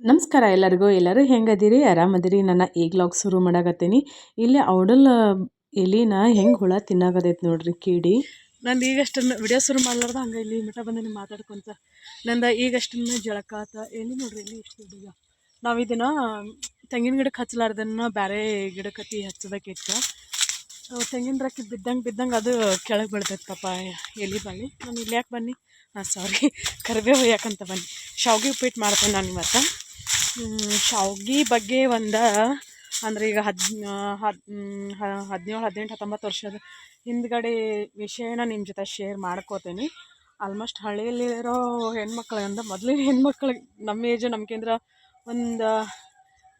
ನಮಸ್ಕಾರ ಎಲ್ಲರಿಗೂ. ಎಲ್ಲರೂ ಹೆಂಗದಿರಿ? ಆರಾಮದಿರಿ? ನಾನು ಈಗ ವ್ಲಾಗ್ ಶುರು ಮಾಡಾಕತ್ತೀನಿ. ಇಲ್ಲಿ ಔಡಲ್ ಎಲಿನ ಹೆಂಗೆ ಹುಳ ತಿನ್ನಾಕತೈತಿ ನೋಡ್ರಿ ಕೀಡಿ. ನಂದು ಈಗಷ್ಟನ್ನು ವಿಡಿಯೋ ಶುರು ಮಾಡ್ಲಾರ್ದ ಹಂಗೆ ಇಲ್ಲಿ ಮಠ ಬಂದು ಮಾತಾಡ್ಕೊಂತ ನಂದು ಈಗಷ್ಟನ್ನು ಜಳಕಾತ ಎಲ್ಲಿ ನೋಡ್ರಿ ಇಲ್ಲಿ ಇಷ್ಟು ದೊಡ್ಡದ. ನಾವು ಇದನ್ನು ತೆಂಗಿನ ಗಿಡಕ್ಕೆ ಹಚ್ಚಲಾರ್ದನ್ನ ಬೇರೆ ಗಿಡಕ್ಕೆ ಹಚ್ಚಬೇಕಿತ್ತು. ತೆಂಗಿನ ರಕ್ಕಿ ಬಿದ್ದಂಗೆ ಅದು ಕೆಳಗೆ ಬೀಳ್ತೈತೆ ಪಾಪ ಎಲಿ ಬಾಳಿ. ನಾನು ಇಲ್ಲಿ ಯಾಕೆ ಬನ್ನಿ ಸಾರಿ ಕರಿಬೇವು ಯಾಕಂತ ಬನ್ನಿ ಶಾವ್ಗೆ ಉಪ್ಪಿಟ್ಟು ಮಾಡ್ತೇನೆ ನಾನು ಇವತ್ತು. ಶಾವ್ಗೆ ಬಗ್ಗೆ ಅಂದರೆ ಈಗ 17, 18, 19 ವರ್ಷದ ಹಿಂದ್ಗಡೆ ವಿಷಯನ ನಿಮ್ಮ ಜೊತೆ ಶೇರ್ ಮಾಡ್ಕೋತೀನಿ. ಆಲ್ಮೋಸ್ಟ್ ಹಳ್ಳಿಯಲ್ಲಿರೋ ಹೆಣ್ಮಕ್ಳಿಂದ ಮೊದಲಿನ ಹೆಣ್ಮಕ್ಳಿಗೆ ನಮ್ಮ ಏಜು ನಮ್ಗೇಂದ್ರ ಒಂದು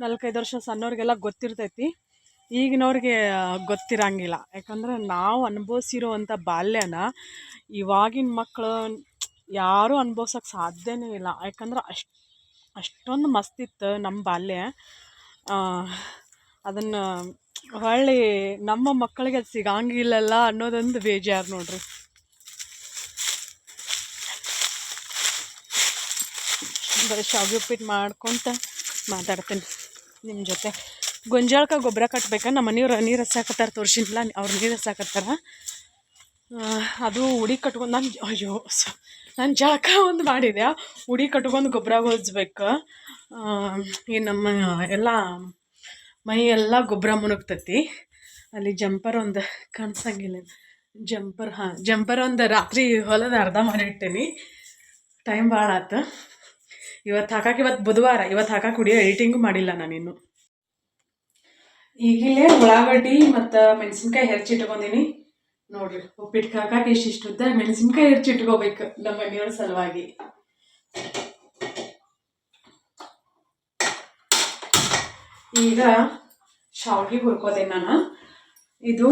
4-5 ವರ್ಷ ಸಣ್ಣವ್ರಿಗೆಲ್ಲ ಗೊತ್ತಿರ್ತೈತಿ. ಈಗಿನವ್ರಿಗೆ ಗೊತ್ತಿರಂಗಿಲ್ಲ. ಯಾಕಂದ್ರೆ ನಾವು ಅನುಭವಿಸಿರೋವಂಥ ಬಾಲ್ಯನ ಇವಾಗಿನ ಮಕ್ಕಳು ಯಾರೂ ಅನುಭವ್ಸೋಕ್ಕೆ ಸಾಧ್ಯನೇ ಇಲ್ಲ. ಯಾಕಂದ್ರೆ ಅಷ್ಟೊಂದು ಮಸ್ತಿತ್ತು ನಮ್ಮ ಬಾಲ್ಯ. ಅದನ್ನು ಹೊಳ್ಳಿ ನಮ್ಮ ಮಕ್ಕಳಿಗೆ ಅದು ಸಿಗಂಗಿಲ್ಲಲ್ಲ ಅನ್ನೋದೊಂದು ಬೇಜಾರು ನೋಡ್ರಿ. ಬರೀ ಶಾವ್ಗೆ ಉಪ್ಪಿಟ್ಟು ಮಾಡ್ಕೊತ ಮಾತಾಡ್ತೀನಿ ನಿಮ್ಮ ಜೊತೆ. ಗೊಂಜಾಳಕ್ಕೆ ಗೊಬ್ಬರ ಕಟ್ಬೇಕಾ? ನಮ್ಮ ಮನೆಯವ್ರು ನೀರು ಹಸಾಕತ್ತಾರೆ, ತೋರಿಸಿಲ್ಲ ಅವ್ರು ನೀರು ಹಸಾಕತ್ತಾರ. ಅದು ಉಡಿ ಕಟ್ಕೊಂಡು ನಾನು ಜಳಕ ಒಂದು ಮಾಡಿದೆ, ಉಡಿ ಕಟ್ಕೊಂಡು ಗೊಬ್ಬರ ಹೊಜ್ಬೇಕು. ಈ ನಮ್ಮ ಎಲ್ಲ ಮೈ ಎಲ್ಲ ಗೊಬ್ಬರ ಮುಣಗ್ತೈತಿ. ಅಲ್ಲಿ ಜಂಪರ್ ಒಂದು ಕಾಣಿಸಂಗಿಲ್ಲ, ಜಂಪರ್ ಒಂದು ರಾತ್ರಿ ಹೊಲದ ಅರ್ಧ ಮಾಡಿಟ್ಟೇನಿ. ಟೈಮ್ ಭಾಳ ಆಯ್ತು. ಇವತ್ತು ಬುಧವಾರ, ಇವತ್ತು ಹಾಕಕ್ಕೆ ವಿಡಿಯೋ ಎಡಿಟಿಂಗು ಮಾಡಿಲ್ಲ ನಾನಿನ್ನು. ಈಗಿಲ್ಲೇ ಉಳ್ಳಾಗಡ್ಡಿ ಮತ್ತು ಮೆಣಸಿನ್ಕಾಯಿ ಹೆಚ್ಚಿಟ್ಕೊಂಡೀನಿ ನೋಡ್ರಿ. ಉಪ್ಪಿಟ್ಟು ಹಾಕಕ್ಕೆ ಇಷ್ಟಿಷ್ಟು ಉದ್ದ ಮೆಣಸಿನ್ಕಾಯಿ ಹೆಚ್ಚಿಟ್ಕೋಬೇಕು ನಮ್ಮ ಮನೆಯವ್ರ ಸಲುವಾಗಿ. ಈಗ ಶಾವ್ಗೆ ಹುರ್ಕೋತೀನಿ ನಾನು. ಇದು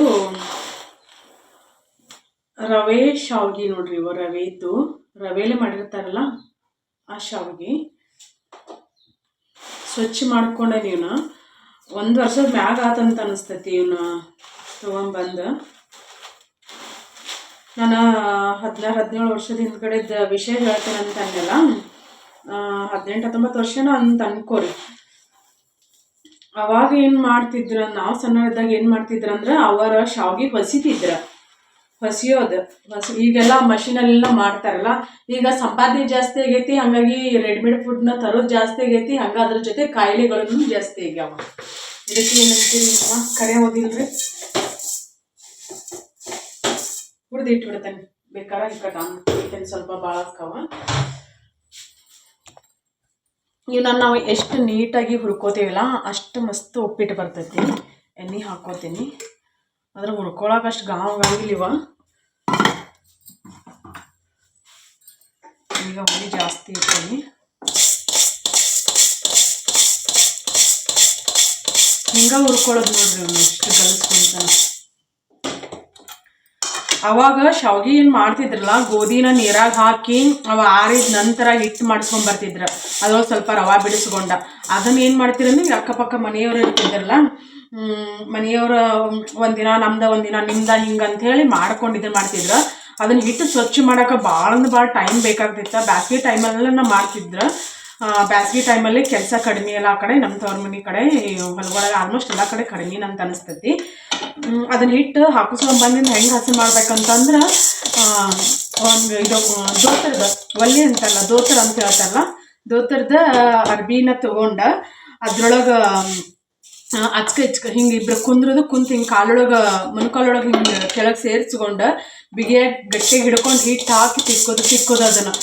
ರವೆ ಶಾವ್ಗೆ ನೋಡ್ರಿ. ಇವು ರವೆ ಇದ್ದು ರವೆಲೆ ಮಾಡಿರ್ತಾರಲ್ಲ ಆ ಶಾವ್ಗೆ. ಸ್ವಚ್ಛ ಮಾಡ್ಕೊಂಡೆ ನೀವನ್ನ 1 ವರ್ಷದ ಮ್ಯಾಗ ಆತಂತ ಅನಿಸ್ತೈತಿ. ಇವನ್ನ ತೊಗೊಂಬಂದು ನಾನು 16-17 ವರ್ಷದ ಹಿಂದ್ಗಡೆದ ವಿಷಯ ಹೇಳ್ತೇನೆ ಅಂತ ಅಂದೆಲ್ಲ. 18-19 ವರ್ಷನ ಅಂತ ಅನ್ಕೋರಿ. ಅವಾಗ ಏನು ಮಾಡ್ತಿದ್ರ, ನಾವು ಸಣ್ಣವಿದ್ದಾಗ ಏನು ಮಾಡ್ತಿದ್ರಂದ್ರೆ ಅವರ ಶಾವ್ಗೆ ಹೊಸಿಯೋದು. ಈಗೆಲ್ಲ ಮಷೀನಲ್ಲೆಲ್ಲ ಮಾಡ್ತಾರಲ್ಲ. ಈಗ ಸಂಪಾದನೆ ಜಾಸ್ತಿ ಆಗೈತಿ, ಹಂಗಾಗಿ ರೆಡಿಮೇಡ್ ಫುಡ್ನ ತರೋದು ಜಾಸ್ತಿ ಆಗೈತಿ. ಹಂಗೆ ಅದ್ರ ಜೊತೆ ಕಾಯಿಲೆಗಳನ್ನು ಜಾಸ್ತಿ ಆಗ್ಯಾವ. ಇದಕ್ಕೆ ಏನಂತೀರಿ ಕರೆ ಓದಿಲ್ರಿ, ಹುಡ್ದು ಇಟ್ಬಿಡ್ತೇನೆ ಬೇಕಾದ್ರೆ. ಇಕ್ಕಟ್ಟೇನು ಸ್ವಲ್ಪ ಭಾಳ ಅಕ್ಕವ. ಇವನ್ನ ನಾವು ಎಷ್ಟು ನೀಟಾಗಿ ಹುರ್ಕೋತೀವಲ್ಲ ಅಷ್ಟು ಮಸ್ತ್ ಉಪ್ಪಿಟ್ಟು ಬರ್ತೈತಿ. ಎಣ್ಣೆ ಹಾಕೋತೀನಿ, ಅದ್ರ ಹುರ್ಕೊಳಕ್ಕೆ ಅಷ್ಟು ಗಾಂಗಿಲ್ಲಿವ. ಈಗ ಹುಳಿ ಜಾಸ್ತಿ ಇರ್ತೀನಿ. ಹಿಂಗೆ ಹುರ್ಕೊಳ್ಳೋದು ನೋಡ್ರಿ. ಅವ್ನು ಎಷ್ಟು ಗಲಸ್ಕೊಂತಾನೆ. ಅವಾಗ ಶಾವ್ಗೆ ಏನು ಮಾಡ್ತಿದ್ರಲ್ಲ, ಗೋಧಿನ ನೀರಾಗ ಹಾಕಿ ಅವ ಆರಿದ ನಂತರ ಹಿಟ್ಟು ಮಾಡಿಸ್ಕೊಂಬರ್ತಿದ್ರು. ಅದ್ರೊಳಗೆ ಸ್ವಲ್ಪ ರವೆ ಬಿಡಿಸ್ಕೊಂಡ ಅದನ್ನ ಏನು ಮಾಡ್ತಿರಂದ್ರೆ ಅಕ್ಕಪಕ್ಕ ಮನೆಯವರು ಇರ್ತಿದ್ರಲ್ಲ, ಮನೆಯವ್ರ ಒಂದಿನ ನಮ್ದ ಒಂದಿನ ನಿಮ್ದ ಹಿಂಗೆ ಅಂಥೇಳಿ ಮಾಡ್ಕೊಂಡು ಮಾಡ್ತಿದ್ರು. ಅದನ್ನ ಹಿಟ್ಟು ಸ್ವಚ್ಛ ಮಾಡೋಕೆ ಭಾಳ ಟೈಮ್ ಬೇಕಾಗ್ತಿತ್ತು. ಬ್ಯಾಸ್ಗೆ ಟೈಮಲ್ಲೆಲ್ಲ ಮಾಡ್ತಿದ್ರು. ಬ್ಯಾಸ್ಗೆ ಟೈಮಲ್ಲಿ ಕೆಲಸ ಕಡಿಮೆ ಎಲ್ಲ ಆ ಕಡೆ. ನಮ್ಮ ತವ್ರ ಮನೆ ಕಡೆ ಹೊಲಗೊಳಗೆ ಆಲ್ಮೋಸ್ಟ್ ಎಲ್ಲ ಕಡೆ ಕಡಿಮೆ ಅಂತ ಅನಿಸ್ತೈತಿ. ಅದನ್ನ ಹಿಟ್ಟು ಹಾಕಿಸ್ಕೊಂಡ್ಬಂದಿಂದ ಹೆಂಗೆ ಹಸಿ ಮಾಡ್ಬೇಕಂತಂದ್ರೆ, ಒಂದು ಇದು ದೋತರದ ಒಲೆ ಅಂತಲ್ಲ, ದೋತರ ಅಂತ ಹೇಳ್ತಾರಲ್ಲ, ದೋತರದ ಅರ್ಬಿನ ತೊಗೊಂಡು ಅದ್ರೊಳಗೆ ಅಚ್ಕ ಹಿಂಗೆ ಇಬ್ಬರು ಕುಂತು ಹಿಂಗೆ ಕಾಲೊಳಗೆ ಮೊಣಕಾಲೊಳಗೆ ಹಿಂಗೆ ಕೆಳಗೆ ಸೇರಿಸ್ಕೊಂಡು ಬಿಗಿಯಾಗಿ ಗಟ್ಟಿಗೆ ಹಿಡ್ಕೊಂಡು ಹಿಟ್ಟು ಹಾಕಿ ತಿಕ್ಕೋದು ಅದನ್ನು.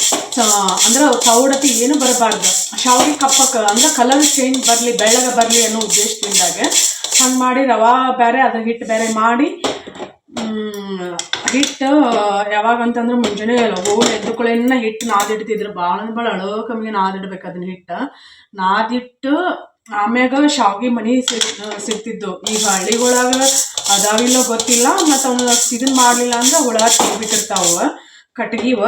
ಅಂದ್ರೆ ತೌಡತಿ ಏನು ಬರಬಾರ್ದು. ಶಾವ್ಗೆ ಕಪ್ಪಕ್ಕೆ ಅಂದ್ರೆ ಕಲರ್ ಚೇಂಜ್ ಬರಲಿ, ಬೆಳ್ಳಗೆ ಬರಲಿ ಅನ್ನೋ ಉದ್ದೇಶದಿಂದಾಗ ಹಂಗೆ ಮಾಡಿ ರವೆ ಬೇರೆ ಅದು ಹಿಟ್ಟು ಬೇರೆ ಮಾಡಿ. ಹಿಟ್ಟು ಯಾವಾಗಂತಂದ್ರೆ ಮುಂಜಾನೆ ಹೋಗಿ ಎದ್ದುಕೊಳ್ಳೇನ ಹಿಟ್ಟು ನಾದಿಡ್ತಿದ್ರು. ಭಾಳ ಅಳೋ ಕಮ್ಮಿಗೆ ನಾದಿಡ್ಬೇಕು ಅದನ್ನ ಹಿಟ್ಟು. ನಾದಿಟ್ಟು ಆಮ್ಯಾಗ ಶಾವ್ಗೆ ಮನೆ ಸಿಗ್ತಿದ್ದು. ಈಗ ಹಳ್ಳಿಗಳಾಗ ಅದಾವಿಲ್ಲ ಗೊತ್ತಿಲ್ಲ. ಮತ್ತು ಅವನು ಇದನ್ನು ಮಾಡಲಿಲ್ಲ ಅಂದ್ರೆ ಹುಳ ತಿನ್ಬಿಟ್ಟಿರ್ತಾವ ಕಟ್ಗಿವ.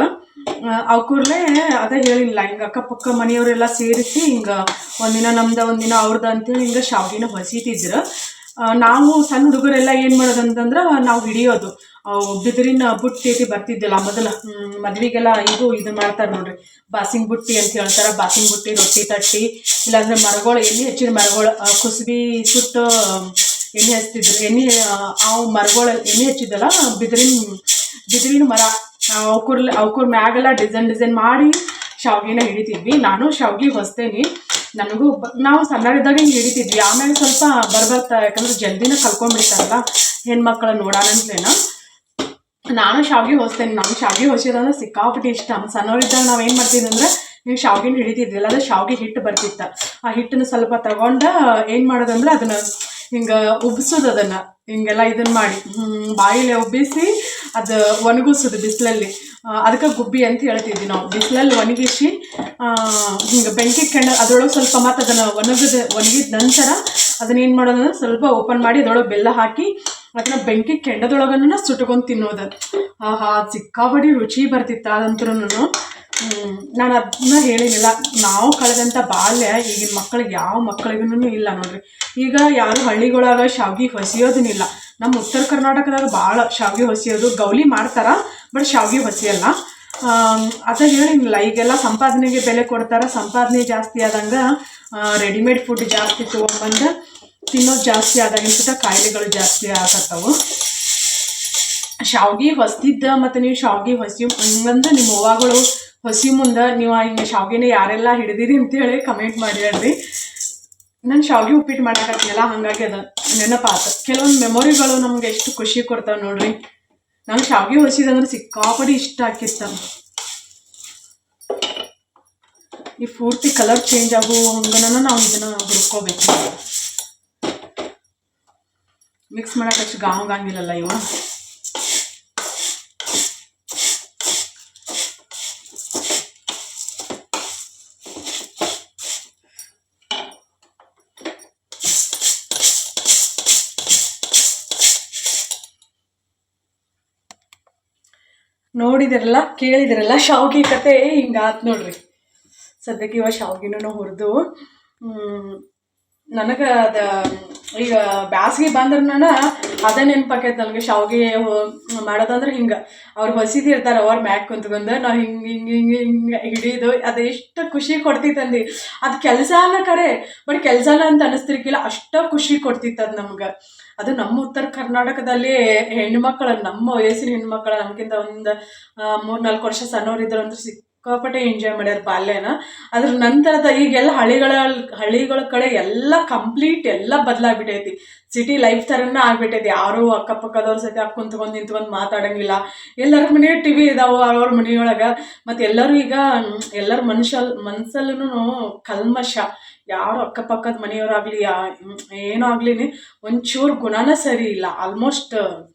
ಅವ್ಕೂರ್ಲೆ ಅದೇ ಹೇಳಿಲ್ಲ, ಹಿಂಗೆ ಅಕ್ಕಪಕ್ಕ ಮನೆಯವರೆಲ್ಲ ಸೇರಿಸಿ ಹಿಂಗೆ ಒಂದಿನ ನಮ್ದು ಒಂದಿನ ಅವ್ರದ್ದು ಅಂತೇಳಿ ಹಿಂಗೆ ಶಾವ್ಗೆನ ಹೊಸಿತಿದ್ರು. ನಾವು ಸಣ್ಣ ಹುಡುಗರೆಲ್ಲ ಏನು ಮಾಡೋದಂತಂದ್ರೆ ನಾವು ಹಿಡಿಯೋದು ಬಿದಿರಿನ ಬುಟ್ಟಿ ಐತಿ ಬರ್ತಿದ್ದಿಲ್ಲ ಮೊದಲು ಮದ್ವೆಗೆಲ್ಲ ಇದು ಮಾಡ್ತಾರೆ ನೋಡ್ರಿ, ಬಾಸಿಂಗ್ ಬುಟ್ಟಿ ಅಂತ ಹೇಳ್ತಾರೆ. ಬಾಸಿಂಗ್ ಬುಟ್ಟಿ, ರೊಟ್ಟಿ ತಟ್ಟಿ, ಇಲ್ಲಾಂದ್ರೆ ಮರಗಳು, ಎಣ್ಣೆ ಹಚ್ಚಿದ ಮರಗಳು, ಕುಸುಬಿ ಸುಟ್ಟು ಎಣ್ಣೆ ಹಚ್ತಿದ್ರು. ಅವು ಮರಗಳು ಎಣ್ಣೆ ಹಚ್ಚಿದ್ದಲ್ಲ, ಬಿದಿರಿನ ಮರ, ಅವ್ಕೂರ್ ಮ್ಯಾಗೆಲ್ಲ ಡಿಸೈನ್ ಮಾಡಿ ಶಾವ್ಗಿನ ಹಿಡಿತಿದ್ವಿ. ನಾನು ಶಾವ್ಗಿ ಹೊಸ್ತೇನಿ, ನನಗೂ ನಾವು ಸಣ್ಣರಿದ್ದಾಗ ಹಿಂಗೆ ಹಿಡಿತಿದ್ವಿ. ಆಮೇಲೆ ಸ್ವಲ್ಪ ಬರ್ತಾ ಯಾಕಂದ್ರೆ ಜಲ್ದಿನ ಕಲ್ಕೊಂಡ್ಬಿಡ್ತಾರಲ್ಲ ಹೆಣ್ಮಕ್ಳ ನೋಡೋಣಂತಲೇನ, ನಾನು ಶಾವ್ಗಿ ಹೊಸ್ತೇನೆ. ನಾನು ಶಾವ್ಗಿ ಹೊಸೋದಂದ್ರೆ ಸಿಕ್ಕಾಪಟ್ಟಿ ಇಷ್ಟ. ಸಣ್ಣವರಿದ್ದಾಗ ನಾವು ಏನು ಮಾಡ್ತಿದ್ವಿ ಅಂದ್ರೆ, ನೀವು ಶಾವ್ಗಿನ ಹಿಡಿತಿದ್ವಿಲ್ಲ, ಅದು ಶಾವ್ಗಿ ಹಿಟ್ಟು ಬರ್ತಿತ್ತು. ಆ ಹಿಟ್ಟನ್ನು ಸ್ವಲ್ಪ ತಗೊಂಡು ಏನು ಮಾಡೋದಂದ್ರೆ ಅದನ್ನು ಹಿಂಗೆ ಉಬ್ಸೋದು, ಅದನ್ನು ಹಿಂಗೆಲ್ಲ ಇದನ್ನ ಮಾಡಿ ಬಾಯಿಲೆ ಉಬ್ಬಿಸಿ ಅದು ಒಣಗಿಸೋದು ಬಿಸಿಲಲ್ಲಿ. ಅದಕ್ಕೆ ಗುಬ್ಬಿ ಅಂತ ಹೇಳ್ತಿದ್ವಿ ನಾವು. ಬಿಸಿಲಲ್ಲಿ ಒಣಗಿಸಿ ಹಿಂಗೆ ಬೆಂಕಿ ಅದರೊಳಗೆ ಸ್ವಲ್ಪ ಮತ್ತು ಅದನ್ನು ಒಣಗಿದ ನಂತರ ಅದನ್ನೇನು ಮಾಡೋದಂದ್ರೆ ಸ್ವಲ್ಪ ಓಪನ್ ಮಾಡಿ ಅದರೊಳಗೆ ಬೆಲ್ಲ ಹಾಕಿ ಅದನ್ನು ಬೆಂಕಿ ಕೆಂಡದೊಳಗನ್ನ ಸುಟ್ಕೊಂಡು ತಿನ್ನೋದು. ಸಿಕ್ಕಾಬಡಿ ರುಚಿ ಬರ್ತಿತ್ತು ಅದಂತರೂ. ನಾನು ಅದನ್ನ ಹೇಳಿನಿಲ್ಲ, ನಾವು ಕಳೆದಂಥ ಬಾಲ್ಯ ಈಗಿನ ಮಕ್ಕಳಿಗೆ ಯಾವ ಮಕ್ಕಳಿಗೂ ಇಲ್ಲ ನೋಡ್ರಿ. ಈಗ ಯಾರು ಹಳ್ಳಿಗಳಾಗ ಶಾವ್ಗಿ ಹೊಸಿಯೋದನ್ನಿಲ್ಲ. ನಮ್ಮ ಉತ್ತರ ಕರ್ನಾಟಕದಾಗ ಭಾಳ ಶಾವ್ಗಿ ಹೊಸಿಯೋದು, ಗೌಲಿ ಮಾಡ್ತಾರ, ಬಟ್ ಶಾವ್ಗಿ ಹೊಸಿಯಲ್ಲ. ಅದ ಹೇಳಿನಿಲ್ಲ, ಈಗೆಲ್ಲ ಸಂಪಾದನೆಗೆ ಬೆಲೆ ಕೊಡ್ತಾರೆ. ಸಂಪಾದನೆ ಜಾಸ್ತಿ ಆದಂಗೆ ರೆಡಿಮೇಡ್ ಫುಡ್ ಜಾಸ್ತಿ ತೊಗೊಂಡ್ಬಂದು ತಿನ್ನೋದು ಜಾಸ್ತಿ ಆದಾಗಿನ ಕಾಯಿಲೆಗಳು ಜಾಸ್ತಿ ಆಗತ್ತವು. ಶಾವ್ಗಿ ಹೊಸ್ತಿದ್ದ ಮತ್ತು ನೀವು ಶಾವ್ಗಿ ಹಂಗಂದ್ರೆ ನಿಮ್ಮ ಅವ್ವಗಳು ಹೊಸಿ ಮುಂದೆ ನೀವು ಹಿಂಗೆ ಶಾವ್ಗಿನ ಯಾರೆಲ್ಲ ಹಿಡಿದಿರಿ ಅಂತೇಳಿ ಕಮೆಂಟ್ ಮಾಡಿ ಹೇಳ್ರಿ. ನಾನು ಶಾವ್ಗಿ ಉಪ್ಪಿಟ್ಟು ಮಾಡಕತ್ತೀನಲ್ಲ, ಹಾಗಾಗಿ ಅದು ನೆನಪಾತು. ಕೆಲವೊಂದು ಮೆಮೊರಿಗಳು ನಮ್ಗೆ ಎಷ್ಟು ಖುಷಿ ಕೊಡ್ತಾವೆ ನೋಡ್ರಿ. ನಂಗೆ ಶಾವ್ಗಿ ಹೊಸಿದಂದ್ರೆ ಸಿಕ್ಕಾಪಡಿ ಇಷ್ಟ ಆಕಿತ್ತು. ಈ ಪೂರ್ತಿ ಕಲರ್ ಚೇಂಜ್ ಆಗೋ ಹಂಗನ ನಾವು ಇದನ್ನು ಹುರ್ಕೋಬೇಕು. ಮಿಕ್ಸ್ ಮಾಡೋಕೆ ಅಷ್ಟು ಗಾಂಗಿಲ್ಲಲ್ಲ ಇವ. ನೋಡಿದಿರಲ್ಲ, ಕೇಳಿದಿರಲ್ಲ ಶಾವ್ಗಿ ಕತೆ ಹಿಂಗಾತ್ ನೋಡ್ರಿ. ಸದ್ಯಕ್ಕೆ ಇವಾಗ ಶಾವ್ಗಿನೂ ಹುರಿದು ನನಗೆ ಅದು ಈಗ ಬ್ಯಾಸಿಗೆ ಬಂದ್ರನ ಅದೇ ನೆನಪಾಕೈತೆ ನನಗೆ. ಶಾವ್ಗಿ ಮಾಡೋದಂದ್ರೆ ಹಿಂಗೆ ಅವ್ರು ಹೊಸಿದಿರ್ತಾರೆ, ಅವ್ರ ಮ್ಯಾಕ್ ಕುಂತ್ಕೊಂಡು ನಾವು ಹಿಂಗೆ ಹಿಂಗೆ ಹಿಂಗೆ ಹಿಂಗೆ ಹಿಡಿದು ಅದು ಎಷ್ಟು ಖುಷಿ ಕೊಡ್ತಿತ್ತಂದು. ಅದು ಕೆಲಸನ ಕರೆ, ಬಟ್ ಕೆಲಸನ ಅಂತ ಅನ್ನಿಸ್ತಿರ್ಕಿಲ್ಲ, ಅಷ್ಟು ಖುಷಿ ಕೊಡ್ತಿತ್ತು ಅದು ನಮ್ಗೆ. ಅದು ನಮ್ಮ ಉತ್ತರ ಕರ್ನಾಟಕದಲ್ಲಿ ಹೆಣ್ಮಕ್ಳು, ನಮ್ಮ ವಯಸ್ಸಿನ ಹೆಣ್ಮಕ್ಳು, ನಮ್ಗಿಂತ ಒಂದು 3-4 ವರ್ಷ ಸಣ್ಣವ್ರು ಅಂದ್ರೆ ಸಿಕ್ಕಾಪಟ್ಟೆ ಎಂಜಾಯ್ ಮಾಡ್ಯಾರ ಬಾಲ್ಯನ. ಅದ್ರ ನಂತರದ ಈಗೆಲ್ಲ ಹಳ್ಳಿಗಳ ಕಡೆ ಎಲ್ಲ ಕಂಪ್ಲೀಟ್ ಎಲ್ಲ ಬದಲಾಗ್ಬಿಟ್ಟೈತಿ. ಸಿಟಿ ಲೈಫ್ ಥರನೇ ಆಗ್ಬಿಟ್ಟೈತಿ. ಯಾರು ಅಕ್ಕಪಕ್ಕದವ್ರ ಸತಿ ಕುಂತ್ಕೊಂಡು ನಿಂತ್ಕೊಂಡು ಮಾತಾಡಂಗಿಲ್ಲ. ಎಲ್ಲರ ಮನೆ ಟಿವಿ ಇದಾವೆ ಅವ್ರ ಮನೆಯೊಳಗೆ. ಮತ್ತು ಎಲ್ಲರೂ ಈಗ ಎಲ್ಲರ ಮನಸ್ಸಲ್ಲೂ ಕಲ್ಮಶ. ಯಾರು ಅಕ್ಕಪಕ್ಕದ ಮನೆಯವರಾಗಲಿ ಏನೋ ಆಗಲಿ ಒಂಚೂರು ಗುಣನ ಸರಿ ಇಲ್ಲ. ಆಲ್ಮೋಸ್ಟ್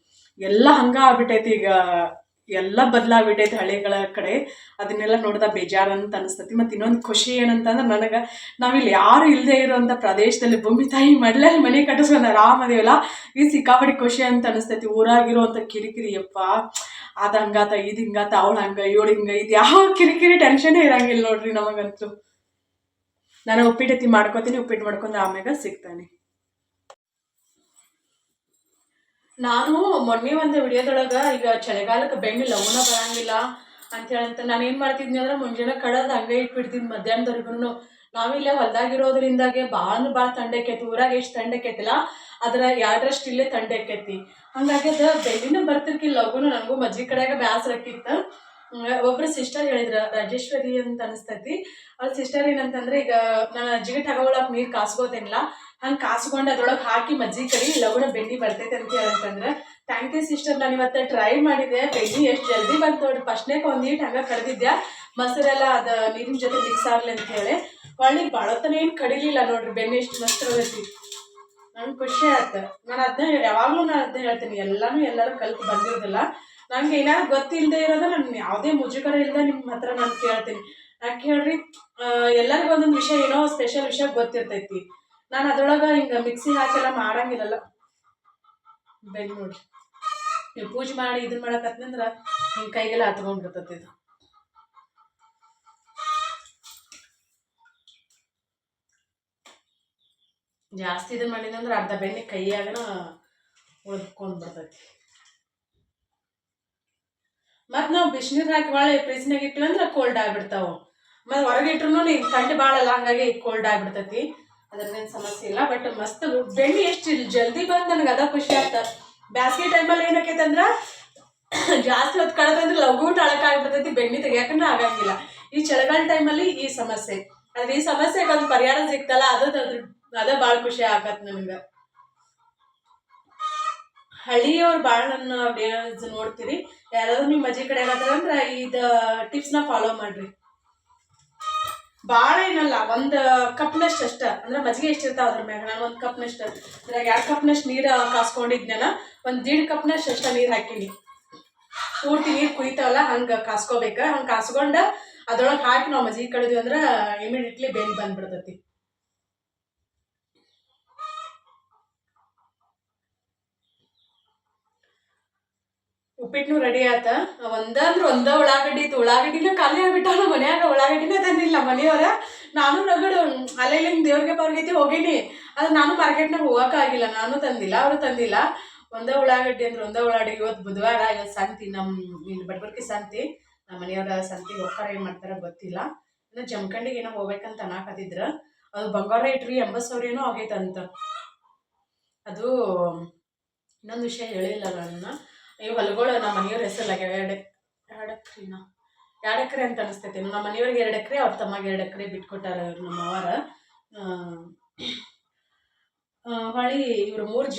ಎಲ್ಲ ಹಂಗೆ ಆಗ್ಬಿಟ್ಟೈತಿ. ಈಗ ಎಲ್ಲ ಬದಲಾಗ್ಬಿಟ್ಟೈತೆ ಹಳ್ಳಿಗಳ ಕಡೆ. ಅದನ್ನೆಲ್ಲ ನೋಡ್ದ ಬೇಜಾರಂತ ಅನಿಸ್ತೈತಿ. ಮತ್ತು ಇನ್ನೊಂದು ಖುಷಿ ಏನಂತಂದ್ರೆ ನನಗೆ, ನಾವಿಲ್ಲಿ ಯಾರು ಇಲ್ಲದೆ ಇರೋವಂಥ ಪ್ರದೇಶದಲ್ಲಿ ಭೂಮಿ ತಾಯಿ ಮಡ್ಲಲ್ಲಿ ಮನೆ ಕಟ್ಟಿಸ್ಕೊಂಡು ಆರಾಮದೇವಲ್ಲ, ಇದು ಸಿಕ್ಕಾಪಡಿ ಖುಷಿ ಅಂತ ಅನಿಸ್ತೈತಿ. ಊರಾಗಿರೋವಂಥ ಕಿರಿಕಿರಿ, ಯಪ್ಪ ಅದು ಹಂಗಾತ, ಇದು ಹಿಂಗಾತ, ಅವಳು ಹಂಗೆ, ಇವಳು ಹಿಂಗೆ, ಇದು ಯಾವ ಕಿರಿಕಿರಿ ಟೆನ್ಷನ್ನೇ ಇರಂಗಿಲ್ಲ ನೋಡ್ರಿ ನಮಗಂತೂ. ನಾನು ಉಪ್ಪಿಟ್ಟು ಮಾಡ್ಕೋತೀನಿ, ಉಪ್ಪಿಟ್ಟು ಮಾಡ್ಕೊಂಡು ಆಮ್ಯಾಗ ಸಿಗ್ತಾನೆ. ನಾನು ಮೊನ್ನೆ ಒಂದು ವಿಡಿಯೋದೊಳಗೆ ಈಗ ಚಳಿಗಾಲಕ್ಕೆ ಬೆಣ್ಣೆ ಲವಣ ಬರಂಗಿಲ್ಲ ಅಂತೇಳಂತ ನಾನು ಏನು ಮಾಡ್ತಿದ್ನಿ ಅಂದ್ರೆ ಮುಂಜಾನೆ ಕಡದು ಹಂಗೆ ಇಟ್ಬಿಡ್ತಿದ್ನಿ ಮಧ್ಯಾಹ್ನದವರೆಗೂ. ನಾವಿಲ್ಲೇ ಹೊಲ್ದಾಗಿರೋದ್ರಿಂದಾಗೆ ಭಾಳ ಥಂಡಾಕೈತಿ. ಊರಾಗ ಎಷ್ಟು ಥಂಡಾಕೈತಿಲ್ಲ, ಅದರ 2ರಷ್ಟು ಇಲ್ಲೇ ಥಂಡಾಕೈತಿ. ಹಂಗಾಗಿ ಅದು ಬೆಳ್ಳಿನೂ ಬರ್ತಿರ್ಕಿಲ್ಲ ಲಗುನು. ನನಗೂ ಮಜ್ಜಿಗೆ ಕಡೆಯಾಗ ಬೇಸರ ಆಕಿತ್ತು. ಒಬ್ಬರು ಸಿಸ್ಟರ್ ಹೇಳಿದ್ರು, ರಾಜೇಶ್ವರಿ ಅಂತ ಅನಿಸ್ತೈತಿ. ಅವ್ರ ಸಿಸ್ಟರ್ ಏನಂತಂದ್ರೆ, ಈಗ ನಾನು ಅಜ್ಜಿಗೆ ತಗೊಳಕ್ಕೆ ನೀರು ಕಾಸ್ಕೋತೇನಿಲ್ಲ, ಹಂಗೆ ಕಾಸ್ಕೊಂಡು ಅದ್ರೊಳಗೆ ಹಾಕಿ ಮಜ್ಜಿಗೆ ಕಡಿ ಲಗುನ ಬೆಣ್ಣೆ ಬರ್ತೈತೆ ಅಂತ ಹೇಳಂತಂದ್ರೆ, ಥ್ಯಾಂಕ್ ಯು ಸಿಸ್ಟರ್. ನಾನು ಇವತ್ತು ಟ್ರೈ ಮಾಡಿದೆ, ಬೆಣ್ಣೆ ಎಷ್ಟು ಜಲ್ದಿ ಬಂತು ನೋಡಿ. ಫಸ್ಟ್ನೇಗೆ ಒಂದು ನೀಟ್ ಹಂಗೆ ಕಡ್ದಿದ್ದೆ, ಮೊಸರೆಲ್ಲ ಅದು ನೀರಿನ ಜೊತೆ ಮಿಕ್ಸ್ ಆಗಲಿ ಅಂತ ಹೇಳಿ. ಹೊಳ್ಳಿ ಭಾಳತನ ಏನು ಕಡಿಲಿಲ್ಲ ನೋಡ್ರಿ, ಬೆಣ್ಣೆ ಎಷ್ಟು ಮಸ್ತ್ ಆಗೈತಿ. ನಂಗೆ ಖುಷಿ ಆಯ್ತು. ನಾನು ಯಾವಾಗಲೂ ಅದನ್ನ ಹೇಳ್ತೀನಿ, ಎಲ್ಲರೂ ಕಲ್ತು ಬಂದಿರೋದಿಲ್ಲ. ನಂಗೆ ಏನಾದ್ರು ಗೊತ್ತಿಲ್ಲದೆ ಇರೋದ ನಾನು ಯಾವುದೇ ಮುಜುಗರ ಇಲ್ಲದೆ ನಿಮ್ಮ ಹತ್ರ ನಾನು ಕೇಳ್ತೀನಿ. ಯಾಕೆ ಹೇಳ್ರಿ, ಎಲ್ಲರಿಗೂ ಒಂದೊಂದು ವಿಷಯ, ಏನೋ ಸ್ಪೆಷಲ್ ವಿಷಯ ಗೊತ್ತಿರ್ತೈತಿ. ನಾನು ಅದ್ರೊಳಗೆ ಹಿಂಗೆ ಮಿಕ್ಸಿ ಹಾಕೆಲ್ಲ ಮಾಡಂಗಿಲ್ಲಲ್ಲ. ಬೆಣ್ಣೆ ನೋಡ್ರಿ, ನೀವು ಪೂಜೆ ಮಾಡಿ ಇದನ್ನ ಮಾಡಕತ್ತಂದ್ರೆ ಹಿಂಗೆ ಕೈಗೆಲ್ಲ ಹತ್ಕೊಂಡ್ಬಿಡ್ತೈತಿ ಇದು. ಜಾಸ್ತಿ ಇದನ್ನ ಮಾಡಿದಂದ್ರೆ ಅರ್ಧ ಬೆಣ್ಣೆ ಕೈಯಾಗನ ಉಳ್ಕೊಂಡು ಬರ್ತೈತಿ. ಮತ್ತು ನಾವು ಬಿಸಿನೀರು ಹಾಕಿ ಭಾಳ ಫ್ರಿಜ್ನಾಗ ಇಟ್ಟಿವಿ ಅಂದ್ರೆ ಕೋಲ್ಡ್ ಆಗಿಬಿಡ್ತಾವೆ. ಮತ್ತು ಹೊರಗೆ ಇಟ್ರು ಈಗ ಥಂಡಿ ಭಾಳ ಅಲ್ಲ, ಹಂಗಾಗಿ ಕೋಲ್ಡ್ ಆಗಿಬಿಡ್ತೈತಿ. ಅದ್ರದ್ದೇನು ಸಮಸ್ಯೆ ಇಲ್ಲ. ಬಟ್ ಮಸ್ತ್ ಬೆಣ್ಣೆ ಎಷ್ಟು ಜಲ್ದಿ ಬಂದು ನನಗೆ ಅದ ಖುಷಿ ಆಗ್ತದೆ. ಬ್ಯಾಸಿಗೆ ಟೈಮಲ್ಲಿ ಏನಾಕೈತೆ ಅಂದ್ರೆ ಜಾಸ್ತಿ ಹೊತ್ತು ಕಳೆದಂದ್ರೆ ಲಘು ಆಗಿಬಿಡ್ತೈತಿ, ಬೆಣ್ಣೆ ತೆಗಿಯಾಕಂದ್ರೆ ಆಗಂಗಿಲ್ಲ. ಈ ಚಳಿಗಾಲ ಟೈಮಲ್ಲಿ ಈ ಸಮಸ್ಯೆ. ಆದ್ರೆ ಈ ಸಮಸ್ಯೆಗೆ ಒಂದು ಪರಿಹಾರ ಸಿಗ್ತಲ್ಲ, ಅದ ಭಾಳ ಖುಷಿ ಆಗತ್ತೆ ನನಗೆ. ಹಳ್ಳಿಯವ್ರು ಭಾಳ ನನ್ನ ವಿಡಿಯೋಸ್ ನೋಡ್ತೀರಿ. ಯಾರಾದ್ರೂ ನಿಮ್ಮ ಅಜ್ಜಿ ಕಡೆ ಅಂದ್ರೆ ಇದು ಟಿಪ್ಸ್ನ ಫಾಲೋ ಮಾಡ್ರಿ. ಭಾಳ ಏನಲ್ಲ, ಒಂದು ಕಪ್ನಷ್ಟು ಅಷ್ಟ. ಅಂದ್ರೆ ಮಜ್ಜಿಗೆ ಎಷ್ಟಿರ್ತಾವ ಅದ್ರ ಮ್ಯಾಗ ನಾನು ಒಂದು ಕಪ್ನಷ್ಟು, ಅದ್ರಾಗ 2 ಕಪ್ನಷ್ಟು ನೀರು ಕಾಸ್ಕೊಂಡಿದ್ನ, ಒಂದು 1.5 ಕಪ್ನಷ್ಟು ಅಷ್ಟ ನೀರು ಹಾಕೀನಿ. ಪೂರ್ತಿ ನೀರು ಕುಯ್ತಾವಲ್ಲ ಹಂಗೆ ಕಾಸ್ಕೋಬೇಕು. ಹಂಗೆ ಕಾಸ್ಕೊಂಡು ಅದ್ರೊಳಗೆ ಹಾಕಿ ನಾವು ಮಜ್ಜಿಗೆ ಕಡಿದ್ವಿ ಅಂದ್ರೆ ಇಮಿಡಿಯೇಟ್ಲಿ ಬೆಂದ್ ಬಂದ್ಬಿಡ್ತೈತಿ. ಉಪ್ಪಿಟ್ಟು ರೆಡಿ ಆತ. ಒಂದ ಉಳ್ಳಾಗಡ್ಡಿ ಇತ್ತು, ಉಳ್ಳಾಗಡ್ಡಿನ ಖಾಲಿ ಆಗ್ಬಿಟ್ಟ. ನಮ್ಮ ಮನ್ಯಾಗ ಉಳ್ಳಾಗಡ್ಡಿನೇ ತಂದಿಲ್ಲ ಮನೆಯವ್ರ. ನಾನು ರಗಡು ಅಲ್ಲೆಲ್ಲ ದೇವ್ರಿಗೆ ಪಾರ್ಗೈತಿ ಹೋಗೀನಿ. ಅದು ನಾನು ಮಾರ್ಕೆಟ್ನಾಗ ಹೋಗೋಕ್ಕಾಗಿಲ್ಲ, ನಾನು ತಂದಿಲ್ಲ, ಅವರು ತಂದಿಲ್ಲ. ಒಂದ ಉಳ್ಳಾಗಡ್ಡಿ ಇವತ್ತು ಬುಧವಾರ, ಇವತ್ತು ಸಂತಿ, ಇಲ್ಲಿ ಬಡಬರ್ಕಿ ಸಂತಿ. ನಮ್ಮ ಮನೆಯವರ ಸಂತಿಗೆ ಒಕ್ಕರ ಏನು ಮಾಡ್ತಾರ ಗೊತ್ತಿಲ್ಲ. ಇನ್ನು ಜಮಖಂಡಿಗೆ ಏನೋ ಹೋಗ್ಬೇಕಂತ ಅನ್ನಕತ್ತಿದ್ರ. ಅದು ಬಂಗಾರ ಇಟ್ರಿ 80,000 ಏನೋ ಆಗೈತಂತ. ಅದು ಇನ್ನೊಂದು ವಿಷಯ ಹೇಳಿಲ್ಲ ನನ್ನ. ಈ ಹೊಲಗಳು ನಮ್ಮ ಮನೆಯವ್ರ ಹೆಸರಲ್ಲಾಗ 2 ಎಕರೆ ಅಂತ ಅನಿಸ್ತೈತಿ. ನಮ್ಮ ಮನೆಯವ್ರಿಗೆ 2 ಎಕರೆ, ಅವ್ರ ತಮ್ಮಗೆ 2 ಎಕರೆ ಬಿಟ್ಕೊಟ್ಟಾರ ನಮ್ಮ ಅವರ. ಹೊಳಿ ಇವರು 3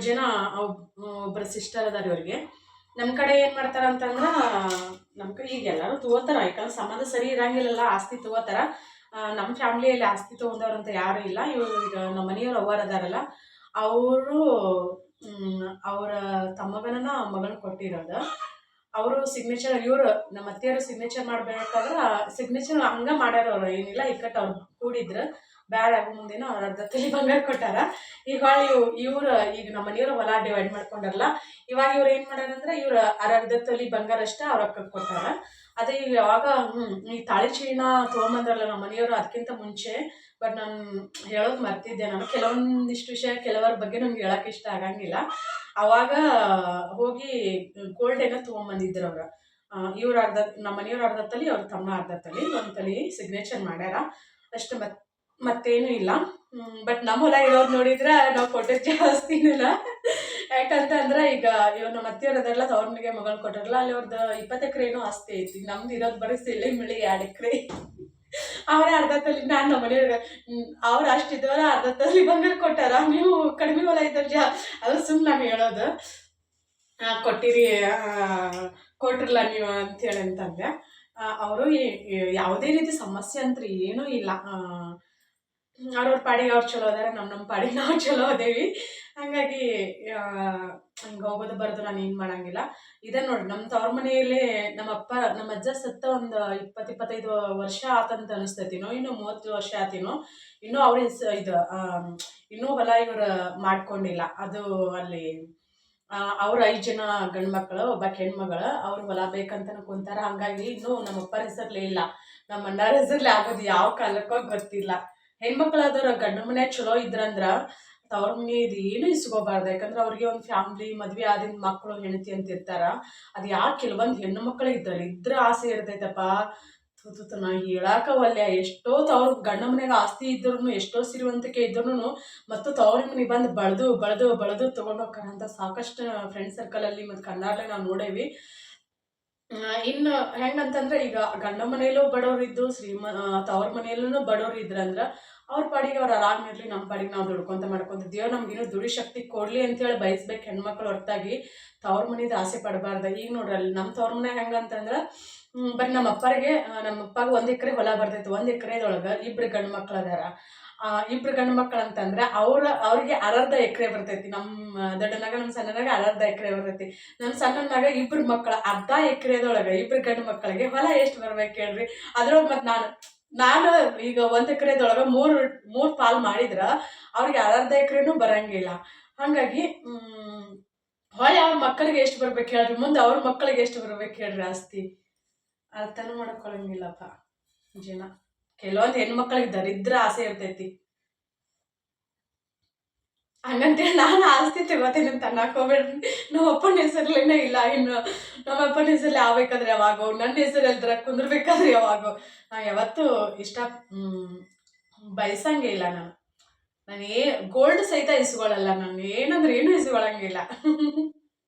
ಜನ ಒಬ್ಬರ ಸಿಸ್ಟರ್ ಅದಾರ ಇವ್ರಿಗೆ. ನಮ್ಮ ಕಡೆ ಏನು ಮಾಡ್ತಾರ ಅಂತಂದ್ರೆ, ನಮ್ಮ ಕಡೆ ಈಗ ಎಲ್ಲರೂ ತಗೋತಾರ, ಯಾಕಂದ್ರೆ ಸಂಬಂಧ ಸರಿ ಇರಂಗಿಲ್ಲಲ್ಲ, ಆಸ್ತಿ ತಗೋತಾರ. ನಮ್ಮ ಫ್ಯಾಮ್ಲಿಯಲ್ಲಿ ಆಸ್ತಿ ತೊಗೊಂಡವ್ರಂತ ಯಾರು ಇಲ್ಲ. ಇವರು ಈಗ ನಮ್ಮ ಮನೆಯವ್ರು ಅವ್ವಾರ ಅದಾರಲ್ಲ, ಅವರು ಅವರ ತಮ್ಮಗನ ಮಗಳನ್ನ ಕೊಟ್ಟಿರೋದು. ಅವರು ಸಿಗ್ನೇಚರ್, ಇವರು ನಮ್ಮ ಅತ್ತೆಯವರು ಸಿಗ್ನೇಚರ್ ಮಾಡ್ಬೇಕಾದ್ರೆ ಸಿಗ್ನೇಚರ್ ಹಂಗ ಮಾಡ್ಯಾರ. ಅವ್ರು ಏನಿಲ್ಲ ಇಕ್ಕಟ್ಟು ಅವ್ರು ಕೂಡಿದ್ರು, ಬ್ಯಾಡ ಆಗೋ ಮುಂದೇನೋ ಅವ್ರ ಅರ್ಧ ತೊಲಿ ಬಂಗಾರ ಕೊಟ್ಟಾರ. ಈಗ ಇವ್ರು ಈಗ ನಮ್ಮ ಮನೆಯವ್ರು ಹೊಲ ಡಿವೈಡ್ ಮಾಡ್ಕೊಂಡಾರಲ್ಲ, ಇವಾಗ ಇವ್ರು ಏನು ಮಾಡ್ಯಾರಂದ್ರೆ ಇವ್ರು ಅರ್ಧ ತೊಲಿ ಬಂಗಾರ ಅಷ್ಟ ಅವ್ರ ಅಕ್ಕಗೆ ಕೊಟ್ಟಾರ. ಅದೇ ಈಗ ಯಾವಾಗ ಈ ತಾಳಿ ಚೈನ ತೊಗೊಂಬಂದ್ರಲ್ಲ ನಮ್ಮ ಮನೆಯವರು, ಅದಕ್ಕಿಂತ ಮುಂಚೆ. ಬಟ್ ನಾನು ಹೇಳೋದು ಮರ್ತಿದ್ದೆ. ನಾನು ಕೆಲವೊಂದಿಷ್ಟು ವಿಷಯ ಕೆಲವರ ಬಗ್ಗೆ ನಂಗೆ ಹೇಳಕ್ಕೆ ಇಷ್ಟ ಆಗಂಗಿಲ್ಲ. ಅವಾಗ ಹೋಗಿ ಗೋಲ್ಡ್ ಏನೋ ತೊಗೊಂಬಂದಿದ್ರು ಅವ್ರು. ಇವ್ರು ನಮ್ಮ ಮನೆಯವ್ರು ಅರ್ಧ ತಲಿ, ಅವ್ರ ತಮ್ಮ ಅರ್ಧ ತಲಿ, ಒಂದು ತಲಿ ಸಿಗ್ನೇಚರ್ ಮಾಡ್ಯಾರ ಅಷ್ಟು. ಮತ್ತೇನು ಇಲ್ಲ. ಬಟ್ ನಮ್ಮ ಹೊಲ ಇರೋರು ನೋಡಿದ್ರೆ ನಾವು ಕೊಟ್ಟಿದ್ದು ಜಾಸ್ತಿನಿಲ್ಲ. ಯಾಕಂತಂದ್ರೆ ಈಗ ಇವ್ರು ನಮ್ಮ ಅತ್ತೆಯವ್ರು ಅದೆಲ್ಲ ಅವ್ರನಿಗೆ ಮಗಳು ಕೊಟ್ಟಾರಲ್ಲ, ಅಲ್ಲಿ ಅವ್ರದ್ದು 20 ಎಕರೆ ಏನೋ ಆಸ್ತಿ ಐತಿ. ನಮ್ದು ಇರೋದು ಬರೀ ಸಿಳ್ಳಿ ಮಿಳಿ 2 ಎಕರೆ. ಅವರೇ ಅರ್ಧ ತಲಿ, ನಾನು ನಮ್ಮ ಮನೆಯವ್ರಿಗೆ ಅವ್ರು ಅಷ್ಟಿದ್ದವರ ಅರ್ಧ ತಲಿ ಬಂಗಾರ ಕೊಟ್ಟಾರ. ನೀವು ಕಡಿಮೆ ಹೊಲ ಇದ್ದರೆ ಅದು ಸುಮ್ಮನೆ ನಾನು ಹೇಳೋದು. ಕೊಟ್ಟಿರಿ, ಕೊಟ್ರಲ್ಲ ನೀವು ಅಂತೇಳಿ ಅಂತಂದೆ. ಅವರು ಯಾವುದೇ ರೀತಿ ಸಮಸ್ಯೆ ಅಂತ ಏನೂ ಇಲ್ಲ. ಅವ್ರವ್ರ ಪಾಡಿಗೆ ಅವ್ರು ಚಲೋ ಅದಾರೆ, ನಮ್ಮ ಪಾಡಿಗೆ ನಾವು ಚಲೋ ಅದೇವಿ. ಹಾಗಾಗಿ ಹಂಗೆ ಹೋಗೋದು ಬರೋದು ನಾನು ಏನು ಮಾಡಂಗಿಲ್ಲ. ಇದೇ ನೋಡಿ, ನಮ್ಮ ತವ್ರ ಮನೆಯಲ್ಲೇ ನಮ್ಮ ಅಜ್ಜ ಸತ್ತ ಒಂದು 20-25 ವರ್ಷ ಆತಂತ ಅನಿಸ್ತೈತಿನೋ, ಇನ್ನು 30 ವರ್ಷ ಆತಿನೋ. ಇನ್ನೂ ಅವ್ರ ಇನ್ನೂ ಹೊಲ ಇವ್ರು ಮಾಡ್ಕೊಂಡಿಲ್ಲ. ಅದು ಅಲ್ಲಿ ಅವ್ರ 5 ಜನ ಗಂಡು ಮಕ್ಕಳು, ಒಬ್ಬ ಹೆಣ್ಮಗಳು. ಅವ್ರು ಹೊಲ ಬೇಕಂತ ಕುಂತಾರ. ಹಂಗಾಗಿ ಇನ್ನೂ ನಮ್ಮ ಅಪ್ಪರ ಹೆಸರ್ಲೇ ಇಲ್ಲ, ನಮ್ಮ ಅಣ್ಣರ ಹೆಸರ್ಲಿ ಆಗೋದು ಯಾವ ಕಾಲಕ್ಕೋ ಗೊತ್ತಿಲ್ಲ. ಹೆಣ್ಮಕ್ಳಾದವ್ರು ಗಂಡ ಮನೆ ಚಲೋ ಇದ್ರಂದ್ರ ತವ್ರ ಮನೆ ಇದು ಏನು ಇಸ್ಕೋಬಾರ್ದು. ಯಾಕಂದ್ರೆ ಅವ್ರಿಗೆ ಒಂದು ಫ್ಯಾಮ್ಲಿ, ಮದ್ವೆ ಆದಿನ ಮಕ್ಕಳು ಹೆಂಡತಿ ಅಂತ ಇರ್ತಾರ. ಅದು ಯಾಕೆ ಕೆಲವೊಂದು ಹೆಣ್ಣು ಮಕ್ಕಳು ಇದ್ರೆ ಆಸೆ ಇರ್ತೈತಪ್ಪ. ನಾ ಹೇಳಾಕವಲ್ಯ. ಎಷ್ಟೋ ತವ್ರ ಗಂಡ ಮನೆಗೆ ಆಸ್ತಿ ಇದ್ರು, ಎಷ್ಟೋ ಸಿರಿವಂತಿಕೆ ಇದ್ರು ಮತ್ತು ತವ್ರ ಮನೆಗೆ ಬಂದು ಬಳದು ತೊಗೊಂಡು ಹೋಗ್ತಾರಂತ ಸಾಕಷ್ಟು ಫ್ರೆಂಡ್ ಸರ್ಕಲಲ್ಲಿ ಮತ್ತು ಕನ್ನಡಲ್ಲೇ ನಾವು ನೋಡೇವಿ. ಇನ್ನು ಹೆಂಗಂತಂದ್ರೆ ಈಗ ಗಂಡ ಮನೆಯಲ್ಲೂ ಬಡವ್ರು ಇದ್ದು, ತವ್ರ ಮನೆಯಲ್ಲೂ ಬಡವ್ರು ಇದ್ರಂದ್ರೆ ಅವ್ರ ಪಾಡಿಗೆ ಅವ್ರು ಆರಾಮಿರ್ಲಿ, ನಮ್ಮ ಪಾಡಿಗೆ ನಾವು ದುಡ್ಕೊಂತ ಮಾಡ್ಕೊಂತ ದೇವ್ರು ನಮ್ಗೇನು ದುಡಿ ಶಕ್ತಿ ಕೊಡ್ಲಿ ಅಂತೇಳಿ ಬಯಸ್ಬೇಕು ಹೆಣ್ಮಕ್ಳು ಹೊರತಾಗಿ ತವ್ರ ಮನೇದು ಆಸೆ ಪಡಬಾರ್ದು. ಈಗ ನೋಡ್ರಿ ಅಲ್ಲಿ ನಮ್ಮ ತವ್ರ ಮನೆ ಹೆಂಗಂತಂದ್ರೆ ಬರೀ ನಮ್ಮ ಅಪ್ಪಗೆ 1 ಎಕರೆ ಹೊಲ ಬರ್ತೈತಿ. 1 ಎಕರೆದೊಳಗೆ 2 ಗಂಡು ಮಕ್ಳು ಅದಾರ. 2 ಗಂಡು ಮಕ್ಳು ಅಂತಂದ್ರೆ ಅವ್ರಿಗೆ ಅರ್ಧ ಎಕರೆ ಬರ್ತೈತಿ. ನಮ್ಮ ದೊಡ್ಡನಾಗ ನಮ್ಮ ಸಣ್ಣನಾಗ ಅರ್ಧ ಎಕರೆ ಬರ್ತೈತಿ. ನಮ್ಮ ಸಣ್ಣನಾಗ 2 ಮಕ್ಕಳು, ಅರ್ಧ ಎಕರೆದೊಳಗೆ 2 ಗಂಡು ಮಕ್ಕಳಿಗೆ ಹೊಲ ಎಷ್ಟು ಬರ್ಬೇಕು ಹೇಳ್ರಿ. ಅದ್ರೊಳಗೆ ಮತ್ತು ನಾನು ಈಗ 1 ಎಕರೆದೊಳಗೆ 3 ಪಾಲು ಮಾಡಿದ್ರ ಅವ್ರಿಗೆ ಅರ್ಧ ಎಕರೆನೂ ಬರಂಗಿಲ್ಲ. ಹಾಗಾಗಿ ಹೊಳೆ ಅವ್ರ ಮಕ್ಕಳಿಗೆ ಎಷ್ಟು ಬರ್ಬೇಕು ಹೇಳ್ರಿ, ಮುಂದೆ ಅವ್ರ ಮಕ್ಕಳಿಗೆ ಎಷ್ಟು ಬರ್ಬೇಕು ಹೇಳ್ರಿ ಆಸ್ತಿ. ಅರ್ಥನೂ ಮಾಡ್ಕೊಳಂಗಿಲ್ಲಪ್ಪ ಜನ. ಕೆಲವೊಂದು ಹೆಣ್ಮಕ್ಳಿಗೆ ದರಿದ್ರ ಆಸೆ ಇರ್ತೈತಿ. ಹಂಗಂತೇಳಿ ನಾನು ಆಸ್ತಿ ತಗೋತೀನಿ ಅಂತ ಅನ್ನಕ್ಕೆ ಹೋಗ್ಬೇಡ್ರಿ. ನಮ್ಮ ಅಪ್ಪನ ಹೆಸರ್ಲೇನೆ ಇಲ್ಲ. ಇನ್ನು ನಮ್ಮ ಅಪ್ಪನ ಹೆಸರಲ್ಲಿ ಆಗ್ಬೇಕಾದ್ರೆ ಯಾವಾಗೋ, ನನ್ನ ಹೆಸರು ಎಲ್ದ್ರ ಕುಂದ್ರಬೇಕಾದ್ರೆ ಯಾವಾಗೋ. ನಾ ಯಾವತ್ತೂ ಇಷ್ಟ ಬಯಸಂಗೆ ಇಲ್ಲ ನಾನು. ನಾನು ಗೋಲ್ಡ್ ಸಹಿತ ಇಸ್ಕೊಳ್ಳಲ್ಲ. ನಾನು ಏನಂದ್ರೆ ಏನು ಇಸ್ಕೊಳಂಗಿಲ್ಲ.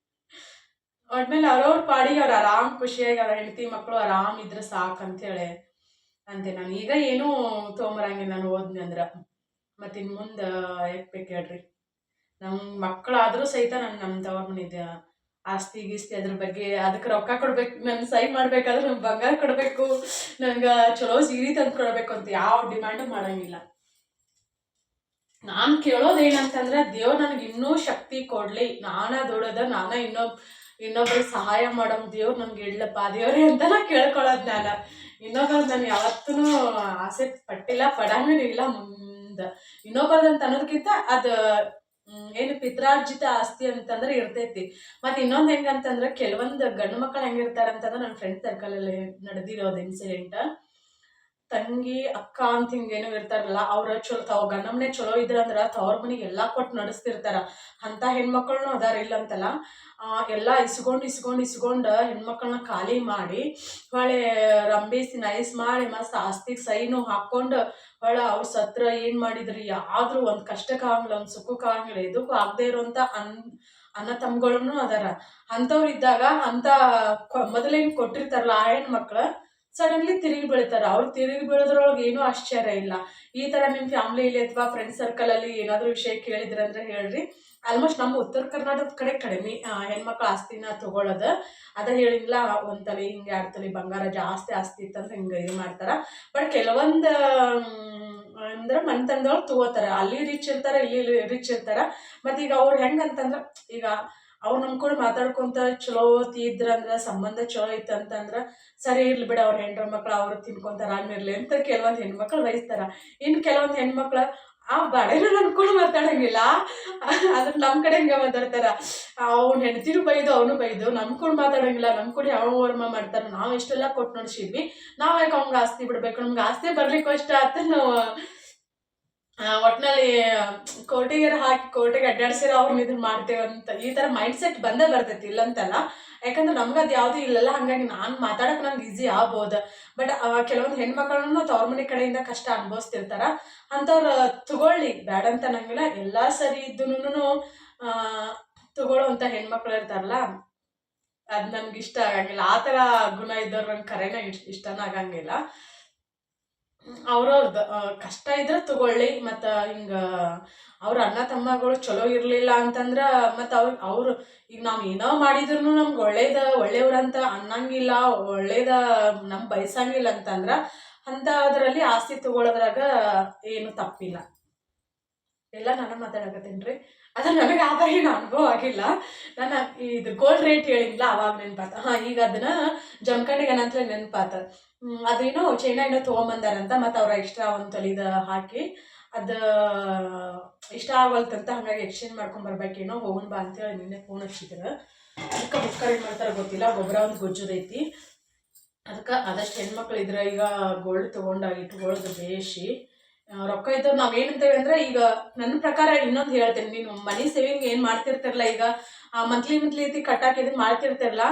ಒಟ್ಮೇಲೆ ಅವ್ರವ್ರ ಪಾಡಿಗೆ ಅವ್ರು ಆರಾಮ್ ಖುಷಿಯಾಗಿ ಅವ್ರ ಹೆಂಡತಿ ಮಕ್ಕಳು ಆರಾಮ್ ಇದ್ರೆ ಸಾಕಂತೇಳಿ ಅಂತೆ. ನಾನು ಈಗ ಏನೂ ತೊಗೊಂಬರಂಗಿಲ್ಲ ನಾನು ಹೋದ್ನಿ ಅಂದ್ರೆ. ಮತ್ತು ಇನ್ನು ಮುಂದೆ ಯಾಕೆ ಬೇಕು ಹೇಳ್ರಿ. ನಮ್ಮ ಮಕ್ಕಳಾದರೂ ಸಹಿತ ನಾನು ನಮ್ಮ ತವ್ರ ಮನಿದೆ ಆಸ್ತಿ ಗೀಸ್ತಿ ಅದ್ರ ಬಗ್ಗೆ ಅದಕ್ಕೆ ರೊಕ್ಕ ಕೊಡ್ಬೇಕು. ನಾನು ಸೈ ಮಾಡ್ಬೇಕಾದ್ರೆ ನಂಗೆ ಬಂಗಾರ ಕೊಡಬೇಕು, ನಂಗೆ ಚಲೋ ಸೀರೆ ತಂದು ಕೊಡಬೇಕು ಅಂತ ಯಾವ ಡಿಮ್ಯಾಂಡು ಮಾಡಂಗಿಲ್ಲ. ನಾನು ಕೇಳೋದೇನಂತಂದ್ರೆ ದೇವ್ರು ನನಗೆ ಇನ್ನೂ ಶಕ್ತಿ ಕೊಡಲಿ, ನಾನಾ ದುಡೋದ ನಾನಾ ಇನ್ನೊಬ್ರಿಗೆ ಸಹಾಯ ಮಾಡೋ ದೇವ್ರು ನನಗೆ ಇಡ್ಲಪ್ಪ ದೇವ್ರೇ ಅಂತ ನಾ ಕೇಳ್ಕೊಳ್ಳೋದು. ನಾನು ಇನ್ನೊಬ್ಬರು ನಾನು ಯಾವತ್ತೂ ಆಸೆ ಪಟ್ಟಿಲ್ಲ, ಪಡಂಗೂ ಇಲ್ಲ. ಮುಂದೆ ಇನ್ನೊಬ್ಬರದಂತ ಅನ್ನೋದಕ್ಕಿಂತ ಅದು ಏನು ಪಿತ್ರಾರ್ಜಿತ ಆಸ್ತಿ ಅಂತಂದ್ರೆ ಇರ್ತೈತಿ. ಮತ್ತು ಇನ್ನೊಂದು ಹೆಂಗಂತಂದ್ರೆ ಕೆಲವೊಂದು ಗಂಡು ಮಕ್ಕಳು ಹೆಂಗಿರ್ತಾರಂತಂದ್ರೆ ನನ್ನ ಫ್ರೆಂಡ್ ಸರ್ಕಲಲ್ಲಿ ನಡೆದಿರೋದು ಇನ್ಸಿಡೆಂಟ್. ತಂಗಿ ಅಕ್ಕ ಅಂತ ಹಿಂಗೇನೋ ಇರ್ತಾರಲ್ಲ, ಅವ್ರ ಚಲೋ ಗಂಡಮ್ಮನೆ ಚಲೋ ಇದ್ರಂದ್ರೆ ತವ್ರ ಮನೆಗೆ ಎಲ್ಲ ಕೊಟ್ಟು ನಡೆಸ್ತಿರ್ತಾರ. ಅಂಥ ಹೆಣ್ಮಕ್ಳನ್ನೂ ಅದಾರ ಇಲ್ಲ ಅಂತಲ್ಲ. ಎಲ್ಲ ಇಸ್ಕೊಂಡು ಹೆಣ್ಮಕ್ಳನ್ನ ಖಾಲಿ ಮಾಡಿ ಹೊಳೆ ರಂಬಿಸಿ ನೈಸ್ ಮಾಡಿ ಮಸ್ತ್ ಆಸ್ತಿಗೆ ಸೈನು ಹಾಕ್ಕೊಂಡು ಹೊಳೆ ಅವ್ರು ಸತ್ರ ಏನು ಮಾಡಿದ್ರಿ, ಯಾವ್ದು ಒಂದು ಕಷ್ಟಕ್ಕೆ ಆಗಂಗಿಲ್ಲ, ಒಂದು ಸುಖಕ್ಕೆ ಆಗಂಗಿಲ್ಲ, ಇದಕ್ಕೂ ಆಗದೆ ಇರೋಂಥ ಅಣ್ಣ ತಮ್ಮಗಳೂ ಅದಾರ. ಅಂಥವ್ರು ಇದ್ದಾಗ ಅಂಥ ಮೊದಲೇನು ಕೊಟ್ಟಿರ್ತಾರಲ್ಲ ಆ ಹೆಣ್ಮಕ್ಳು ಸಡನ್ಲಿ ತಿರುಗಿ ಬೀಳ್ತಾರೆ. ಅವ್ರು ತಿರುಗಿ ಬೀಳೋದ್ರೊಳಗೆ ಏನೂ ಆಶ್ಚರ್ಯ ಇಲ್ಲ. ಈ ಥರ ನಿಮ್ಮ ಫ್ಯಾಮ್ಲಿಲಿ ಅಥವಾ ಫ್ರೆಂಡ್ ಸರ್ಕಲಲ್ಲಿ ಏನಾದರೂ ವಿಷಯ ಕೇಳಿದ್ರಂದ್ರೆ ಹೇಳ್ರಿ. ಆಲ್ಮೋಸ್ಟ್ ನಮ್ಮ ಉತ್ತರ ಕರ್ನಾಟಕದ ಕಡೆ ಕಡಿಮೆ ಹೆಣ್ಮಕ್ಳು ಆಸ್ತಿನ ತೊಗೊಳೋದು. ಅದೇ ಹೇಳಿಲ್ಲ, ಒಂದು ತಲೆ ಹಿಂಗೆ 2 ತೊಲೆ ಬಂಗಾರ ಜಾಸ್ತಿ ಆಸ್ತಿ ಇತ್ತಂದ್ರೆ ಹಿಂಗೆ ಇದು ಮಾಡ್ತಾರೆ. ಬಟ್ ಕೆಲವೊಂದು ಅಂದ್ರೆ ಮನೆತನದವ್ರು ತೊಗೋತಾರೆ, ಅಲ್ಲಿ ರಿಚ್ ಇರ್ತಾರೆ, ಇಲ್ಲಿ ರಿಚ್ ಇರ್ತಾರೆ. ಮತ್ತು ಈಗ ಅವ್ರು ಹೆಂಗಂತಂದ್ರೆ ಈಗ ಅವ್ರು ನಮ್ಮ ಕೂಡ ಮಾತಾಡ್ಕೊಂತ ಚಲೋ ಇದ್ರಂದ್ರೆ ಸಂಬಂಧ ಚಲೋ ಇತ್ತಂತಂದ್ರೆ ಸರಿ ಇರ್ಲಿ ಬಿಡ, ಅವ್ರ ಹೆಂಡ್ರ ಮಕ್ಳು ಅವ್ರು ತಿನ್ಕೊಂತಾರ ಆರಾಮಿರ್ಲಿ ಅಂತ ಕೆಲವೊಂದು ಹೆಣ್ಮಕ್ಳು ಬಯಸ್ತಾರ. ಇನ್ನು ಕೆಲವೊಂದು ಹೆಣ್ಮಕ್ಳು ಆ ಬಡೇನ ನನ್ನ ಕೂಡ ಮಾತಾಡಂಗಿಲ್ಲ, ಆದ್ರೆ ನಮ್ಮ ಕಡೆ ಹಿಂಗೆ ಮಾತಾಡ್ತಾರ. ಅವ್ನ ಹೆಂಡ್ತಿರು ಬೈದು ಅವನು ಬೈದು ನಮ್ಮ ಕೂಡ ಮಾತಾಡಂಗಿಲ್ಲ, ನಮ್ಮ ಕೂಡ ಯಾವ ವರ್ಮ ಮಾಡ್ತಾರೆ, ನಾವು ಎಷ್ಟೆಲ್ಲ ಕೊಟ್ಟು ನೋಡ್ಸಿದ್ವಿ, ನಾವು ಯಾಕೆ ಅವ್ನಿಗೆ ಆಸ್ತಿ ಬಿಡ್ಬೇಕು, ನಮ್ಗೆ ಆಸ್ತಿ ಬರ್ಲಿಕ್ಕೂ ಅಷ್ಟ ಅಂತ ನಾವು ಒಟ್ಟಿನಲ್ಲಿ ಕೋರ್ಟಿಗೆ ಹಾಕಿ ಕೋರ್ಟಿಗೆ ಅಡ್ಡಾಡ್ಸಿರೋ ಅವ್ರನ್ನ ಇದನ್ನ ಮಾಡ್ತೇವಂತ ಈ ಥರ ಮೈಂಡ್ ಸೆಟ್ ಬಂದೇ ಬರ್ತೈತಿ, ಇಲ್ಲಂತಲ್ಲ. ಯಾಕಂದ್ರೆ ನಮ್ಗೆ ಅದು ಯಾವುದೂ ಇಲ್ಲಲ್ಲ, ಹಾಗಾಗಿ ನಾನು ಮಾತಾಡೋಕೆ ನಂಗೆ ಈಸಿ ಆಗ್ಬೋದು. ಬಟ್ ಕೆಲವೊಂದು ಹೆಣ್ಮಕ್ಳನ್ನು ತವ್ರ ಮನೆ ಕಡೆಯಿಂದ ಕಷ್ಟ ಅನುಭವಿಸ್ತಿರ್ತಾರ. ಅಂಥವ್ರು ತಗೊಳ್ಳಿ, ಬ್ಯಾಡ ಅಂತ ಅನ್ನಂಗಿಲ್ಲ. ಎಲ್ಲ ಸರಿ ಇದ್ದೂನು ತಗೊಳ್ಳೋವಂಥ ಹೆಣ್ಮಕ್ಳು ಇರ್ತಾರಲ್ಲ, ಅದು ನನ್ಗೆ ಇಷ್ಟ ಆಗಂಗಿಲ್ಲ. ಆ ಥರ ಗುಣ ಇದ್ದವ್ರು ನಂಗೆ ಕರೆನ ಇಷ್ಟನೇ ಆಗಂಗಿಲ್ಲ. ಅವ್ರವ್ರದ್ದು ಕಷ್ಟ ಇದ್ರೆ ತಗೊಳ್ಳಿ. ಮತ್ತು ಹಿಂಗೆ ಅವ್ರ ಅಣ್ಣ ತಮ್ಮಗಳು ಚಲೋ ಇರಲಿಲ್ಲ ಅಂತಂದ್ರೆ ಮತ್ತು ಅವರು ಈಗ ನಾವು ಏನೋ ಮಾಡಿದ್ರು ನಮ್ಗೆ ಒಳ್ಳೆಯವ್ರಂತ ಅನ್ನಂಗಿಲ್ಲ, ಒಳ್ಳೇದ ನಮ್ಗೆ ಬಯಸಂಗಿಲ್ಲ ಅಂತಂದ್ರೆ ಅಂಥದ್ರಲ್ಲಿ ಆಸ್ತಿ ತಗೊಳ್ಳೋದ್ರಾಗ ಏನು ತಪ್ಪಿಲ್ಲ. ಎಲ್ಲ ನಾನು ಮಾತಾಡಕತ್ತೀನಿ ರೀ. ಅದು ನನಗೆ ಆದ ಏನು ಅನುಭವ ಆಗಿಲ್ಲ. ನಾನು ಇದು ಗೋಲ್ಡ್ ರೇಟ್ ಹೇಳಿಲ್ಲ ಅವಾಗ ನೆನಪಾತ. ಈಗ ಅದನ್ನು ಜಮಖಂಡಿಗೆ ನಂತರ ನೆನಪಾತ. ಅದೇನೋ ಚೈನಾ ಏನೋ ತೊಗೊಂಬಂದಾರಂತ, ಮತ್ತು ಅವ್ರ ಎಕ್ಸ್ಟ್ರಾ ಒಂದು ತೊಲಿದ ಹಾಕಿ ಅದು ಇಷ್ಟ ಆಗಲ್ತಂತ, ಹಾಗಾಗಿ ಎಕ್ಸ್ಚೇಂಜ್ ಮಾಡ್ಕೊಂಬರ್ಬೇಕೇನೋ, ಹೋಗೋಣ ಬಾ ಅಂತೇಳಿ ನಿನ್ನೆ ಫೋನ್ ಹಚ್ಚಿದ್ರು. ಅದಕ್ಕೆ ಬುಕ್ಕರ್ ಏನು ಮಾಡ್ತಾರೆ ಗೊತ್ತಿಲ್ಲ, ಗೊಬ್ಬರ ಒಂದು ಗೊಜ್ಜುದೈತಿ. ಅದಕ್ಕೆ ಆದಷ್ಟು ಹೆಣ್ಮಕ್ಳು ಇದ್ರೆ ಈಗ ಗೋಲ್ಡ್ ತೊಗೊಂಡಾಗ ಇಟ್ಕೊಳ್ಳೋದು ಬೇಷಿ. ರೊಕ್ಕ ಇದ್ದವ್ರು ನಾವು ಏನಂತೇವೆ ಅಂದ್ರೆ, ಈಗ ನನ್ನ ಪ್ರಕಾರ ಇನ್ನೊಂದು ಹೇಳ್ತೇನೆ, ನೀನು ಮನಿ ಸೇವಿಂಗ್ ಏನು ಮಾಡ್ತಿರ್ತಿರಲ್ಲ, ಈಗ ಮಂತ್ಲಿ ಕಟ್ಟಾಕಿ ಇದನ್ನ ಮಾಡ್ತಿರ್ತಿರಲ್ಲ,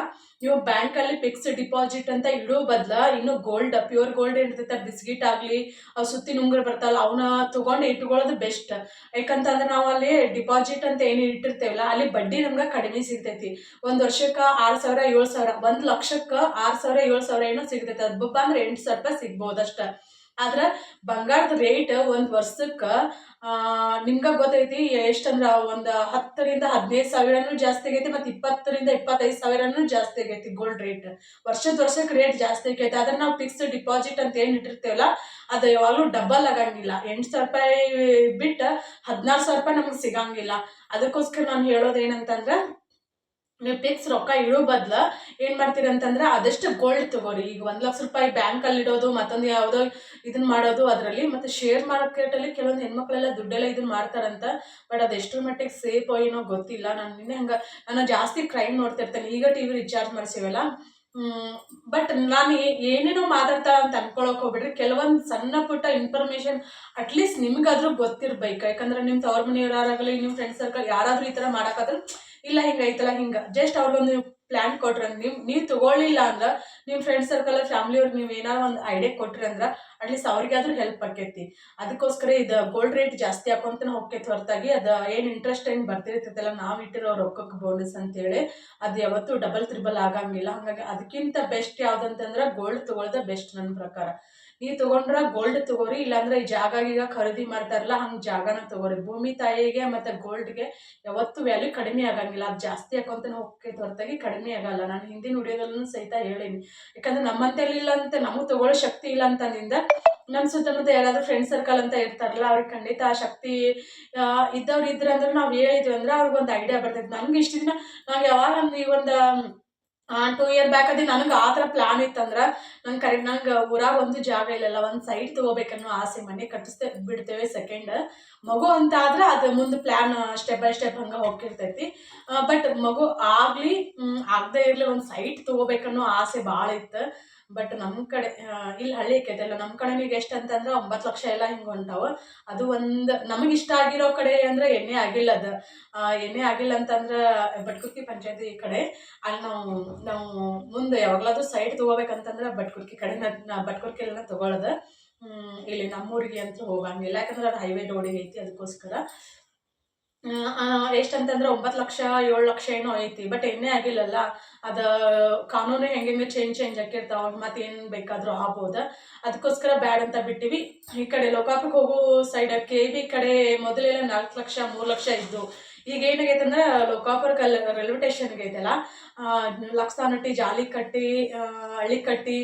ನೀವು ಬ್ಯಾಂಕಲ್ಲಿ ಫಿಕ್ಸ್ಡ್ ಡಿಪಾಸಿಟ್ ಅಂತ ಇಡೋ ಬದಲ ಇನ್ನು ಗೋಲ್ಡ್, ಪ್ಯೂರ್ ಗೋಲ್ಡ್ ಏನಿರ್ತೈತೆ ಬಿಸ್ಕಿಟ್ ಆಗಲಿ ಸುತ್ತಿನ ಉಂಗುರ ಬರ್ತಾವಲ್ಲ ಅವನ್ನ ತೊಗೊಂಡು ಇಟ್ಕೊಳ್ಳೋದು ಬೆಸ್ಟ್. ಯಾಕಂತಂದ್ರೆ ನಾವು ಅಲ್ಲಿ ಡಿಪಾಸಿಟ್ ಅಂತ ಏನು ಇಟ್ಟಿರ್ತೇವಲ್ಲ ಅಲ್ಲಿ ಬಡ್ಡಿ ನಮ್ಗೆ ಕಡಿಮೆ ಸಿಗ್ತೈತಿ. 1 ವರ್ಷಕ್ಕೆ 6,000 7,000, 1 ಲಕ್ಷಕ್ಕೆ 6,000 7,000 ಏನೋ ಸಿಗ್ತೈತೆ. ಅದು ಅಂದ್ರೆ 8,000 ರೂಪಾಯಿ ಸಿಗ್ಬೋದಷ್ಟ. ಆದ್ರೆ ಬಂಗಾರದ ರೇಟ್ ಒಂದು ವರ್ಷಕ್ಕೆ ನಿಮ್ಗೆ ಗೊತ್ತೈತಿ ಎಷ್ಟಂದ್ರೆ ಒಂದು 10,000 ರಿಂದ 15,000 ಜಾಸ್ತಿ ಆಗೈತಿ, ಮತ್ತು 20,000 ರಿಂದ 25,000 ಜಾಸ್ತಿ ಆಗೈತಿ ಗೋಲ್ಡ್ ರೇಟ್. ವರ್ಷಕ್ಕೆ ರೇಟ್ ಜಾಸ್ತಿ ಆಗೈತಿ. ಆದ್ರೆ ನಾವು ಫಿಕ್ಸ್ಡ್ ಡಿಪಾಸಿಟ್ ಅಂತ ಏನು ಇಟ್ಟಿರ್ತೇವಲ್ಲ ಅದು ಯಾವಾಗಲೂ ಡಬಲ್ ಆಗಂಗಿಲ್ಲ. 8,000 ರೂಪಾಯಿ ಬಿಟ್ಟು 16,000 ರೂಪಾಯಿ ನಮ್ಗೆ ಸಿಗಂಗಿಲ್ಲ. ಅದಕ್ಕೋಸ್ಕರ ನಾನು ಹೇಳೋದು ಏನಂತಂದ್ರೆ, ನೀವು ಫಿಕ್ಸ್ ರೊಕ್ಕ ಇಡೋ ಬದಲ ಏನು ಮಾಡ್ತೀರಿ ಅಂತಂದ್ರೆ ಆದಷ್ಟು ಗೋಲ್ಡ್ ತಗೋರಿ. ಈಗ 1 ಲಕ್ಷ ರೂಪಾಯಿ ಬ್ಯಾಂಕಲ್ಲಿ ಇಡೋದು, ಮತ್ತೊಂದು ಯಾವುದೋ ಇದನ್ನ ಮಾಡೋದು ಅದರಲ್ಲಿ. ಮತ್ತು ಶೇರ್ ಮಾರ್ಕೆಟಲ್ಲಿ ಕೆಲವೊಂದು ಹೆಣ್ಮಕ್ಳೆಲ್ಲ ದುಡ್ಡೆಲ್ಲ ಇದನ್ನ ಮಾಡ್ತಾರಂತ. ಬಟ್ ಅದು ಎಷ್ಟರ ಮಟ್ಟಿಗೆ ಸೇಫ್ ಏನೋ ಗೊತ್ತಿಲ್ಲ. ನಾನು ಜಾಸ್ತಿ ಕ್ರೈಮ್ ನೋಡ್ತಿರ್ತೇನೆ. ಈಗ TV ರಿಚಾರ್ಜ್ ಮಾಡಿಸಿವಲ್ಲ, ಬಟ್ ನಾನು ಏನೇನೋ ಮಾತಾಡ್ತಾ ಅಂತ ಅನ್ಕೊಳಕ್ ಹೋಗ್ಬಿಡ್ರಿ. ಕೆಲವೊಂದು ಸಣ್ಣ ಪುಟ್ಟ ಇನ್ಫಾರ್ಮೇಶನ್ ಅಟ್ಲೀಸ್ಟ್ ನಿಮ್ಗಾದ್ರೂ ಗೊತ್ತಿರ್ಬೇಕು. ಯಾಕಂದ್ರೆ ನಿಮ್ಮ ತವ್ರ ಮನೆಯವರಾಗಲಿ ನಿಮ್ಮ ಫ್ರೆಂಡ್ ಸರ್ಕಲ್ ಯಾರಾದ್ರೂ ಈ ಥರ ಮಾಡಕ್ಕಾದ್ರೂ ಇಲ್ಲ ಹಿಂಗೈತಲ್ಲ ಹಿಂಗೆ ಜಸ್ಟ್ ಅವ್ರಿಗೊಂದು ಪ್ಲ್ಯಾನ್ ಕೊಟ್ರಿ ಅಂದ್ರೆ ನೀವು ತಗೊಳ್ಳಿಲ್ಲ ಅಂದ್ರೆ ನಿಮ್ಮ ಫ್ರೆಂಡ್ ಸರ್ಕಲ್ ಫ್ಯಾಮಿಲಿಯವ್ರಿಗೆ ನೀವು ಏನಾರು ಒಂದು ಐಡಿಯಾ ಕೊಟ್ರಿ ಅಂದ್ರೆ ಅಟ್ಲೀಸ್ಟ್ ಅವ್ರಿಗಾದ್ರೂ ಹೆಲ್ಪ್ ಆಕೈತಿ. ಅದಕ್ಕೋಸ್ಕರ ಇದು ಗೋಲ್ಡ್ ರೇಟ್ ಜಾಸ್ತಿ ಹಾಕೊಂತಾನೆ ಹೋಗ್ತೈತಿ ಹೊರತಾಗಿ ಅದು ಏನು ಇಂಟ್ರೆಸ್ಟ್ ಏನು ಬರ್ತಿರ್ತೈತಲ್ಲ ನಾವು ಇಟ್ಟಿರೋ ರೊಕ್ಕಕ್ಕೆ ಬೋನಸ್ ಅಂತೇಳಿ ಅದು ಯಾವತ್ತೂ ಡಬಲ್ ತ್ರಿಬಲ್ ಆಗಂಗಿಲ್ಲ. ಹಾಗಾಗಿ ಅದಕ್ಕಿಂತ ಬೆಸ್ಟ್ ಯಾವ್ದಂತಂದ್ರೆ ಗೋಲ್ಡ್ ತಗೊಳ್ದ ಬೆಸ್ಟ್ ನನ್ನ ಪ್ರಕಾರ. ನೀವು ತಗೊಂಡ್ರ ಗೋಲ್ಡ್ ತಗೋರಿ, ಇಲ್ಲಾಂದ್ರೆ ಈ ಜಾಗ ಈಗ ಖರೀದಿ ಮಾಡ್ತಾರಲ್ಲ ಹಂಗೆ ಜಾಗನ ತಗೋರಿ. ಭೂಮಿ ತಾಯಿಗೆ ಮತ್ತು ಗೋಲ್ಡ್ಗೆ ಯಾವತ್ತೂ ವ್ಯಾಲ್ಯೂ ಕಡಿಮೆ ಆಗಂಗಿಲ್ಲ. ಅದು ಜಾಸ್ತಿ ಹಾಕೊಂತಾನೆ ಹೋಗ್ತೈತೆ ಹೊರತಾಗಿ ಕಡಿಮೆ ಆಗಲ್ಲ. ನಾನು ಹಿಂದಿನ ವಿಡಿಯೋದಲ್ಲೂ ಸಹಿತ ಹೇಳೀನಿ. ಯಾಕಂದ್ರೆ ನಮ್ಮಂತೆಲ್ಲ ಇಲ್ಲ ಅಂತ ನಮಗೆ ತಗೊಳ್ಳೋ ಶಕ್ತಿ ಇಲ್ಲ ಅಂತಂದಿಂದ ನಮ್ಮ ಸುತ್ತಮುತ್ತ ಯಾರಾದ್ರೂ ಫ್ರೆಂಡ್ ಸರ್ಕಲ್ ಅಂತ ಇರ್ತಾರಲ್ಲ ಅವ್ರಿಗೆ ಖಂಡಿತ ಆ ಶಕ್ತಿ ಇದ್ದವ್ರು ಇದ್ರೆ ಅಂದ್ರೆ ನಾವು ಹೇಳಿದ್ವಿ ಅಂದ್ರೆ ಅವ್ರಿಗೊಂದು ಐಡಿಯಾ ಬರ್ತೈತೆ. ನಮ್ಗೆ ಇಷ್ಟ ದಿನ ನಾವು ಯಾವಾಗ ಈ ಒಂದು 2 ಇಯರ್ ಬ್ಯಾಕ್ ಅದೇ ನನಗೆ ಆ ಥರ ಪ್ಲಾನ್ ಇತ್ತಂದ್ರೆ ನಂಗೆ ಊರಾಗ ಒಂದು ಜಾಗ ಇಲ್ಲಲ್ಲ, ಒಂದು ಸೈಟ್ ತೊಗೋಬೇಕನ್ನೋ ಆಸೆ. ಮನೆ ಬಿಡ್ತೇವೆ ಸೆಕೆಂಡ್ ಮಗು ಅಂತ ಆದ್ರೆ ಅದು ಮುಂದೆ ಪ್ಲ್ಯಾನ್ ಸ್ಟೆಪ್ ಬೈ ಸ್ಟೆಪ್ ಹಂಗೆ ಹೋಗಿರ್ತೈತಿ. ಬಟ್ ಮಗು ಆಗದೆ ಇರಲಿ ಒಂದು ಸೈಟ್ ತೊಗೋಬೇಕನ್ನೋ ಆಸೆ ಭಾಳ ಇತ್ತು. ಬಟ್ ನಮ್ಮ ಕಡೆ ಇಲ್ಲಿ ಹಳ್ಳಿ ಆಕೈತಲ್ಲ ನಮ್ಮ ಕಡೆನಿಗೆ ಎಷ್ಟು ಅಂತಂದ್ರೆ 9 ಲಕ್ಷ ಎಲ್ಲ ಹಿಂಗೆ ಹೊಂಟಾವ. ಅದು ಒಂದು ನಮಗೆ ಇಷ್ಟ ಆಗಿರೋ ಕಡೆ ಅಂದ್ರೆ ಎಣ್ಣೆ ಆಗಿಲ್ಲ. ಅದು ಎಣ್ಣೆ ಆಗಿಲ್ಲ ಅಂತಂದ್ರೆ ಬಟ್ಕುಕ್ಕಿ ಪಂಚಾಯತಿ ಈ ಕಡೆ ಅಲ್ಲಿ ನಾವು ಮುಂದೆ ಯಾವಾಗಲಾದ್ರೂ ಸೈಟ್ ತೊಗೋಬೇಕಂತಂದ್ರೆ ಬಟ್ಕುಕ್ಕಿ ಕಡೆ ಬಟ್ಕುಕ್ಕಿಯೆಲ್ಲ ತೊಗೊಳೋದು. ಇಲ್ಲಿ ನಮ್ಮೂರಿಗೆ ಅಂತೂ ಹೋಗಂಗಿಲ್ಲ, ಯಾಕಂದ್ರೆ ಅದು ಹೈವೇ ರೋಡಿಗೆ ಐತಿ. ಅದಕ್ಕೋಸ್ಕರ ಎಷ್ಟಂತಂದ್ರೆ 9 ಲಕ್ಷ 7 ಲಕ್ಷ ಏನೋ ಐತಿ. ಬಟ್ ಎಣ್ಣೆ ಆಗಿಲ್ಲಲ್ಲ, ಅದು ಕಾನೂನು ಹೆಂಗೆ ಚೇಂಜ್ ಆಗಿರ್ತಾವ, ಮತ್ತೇನು ಬೇಕಾದರೂ ಆಗ್ಬೋದು. ಅದಕ್ಕೋಸ್ಕರ ಬ್ಯಾಡ್ ಅಂತ ಬಿಟ್ಟಿವಿ. ಈ ಕಡೆ ಲೋಕಾಪುರಕ್ಕೆ ಹೋಗೋ ಸೈಡ್ KV ಕಡೆ ಮೊದಲೆಲ್ಲ 4 ಲಕ್ಷ 3 ಲಕ್ಷ ಇದ್ದು. ಈಗ ಏನಾಗೈತೆ ಅಂದ್ರೆ ಲೋಕಾಪುರ ರೈಲ್ವೆ ಸ್ಟೇಷನ್ಗೆ ಐತಲ್ಲ, ಲಕ್ಸಾನಟ್ಟಿ ಜಾಲಿಕಟ್ಟಿ ಹಳ್ಳಿಕಟ್ಟಿ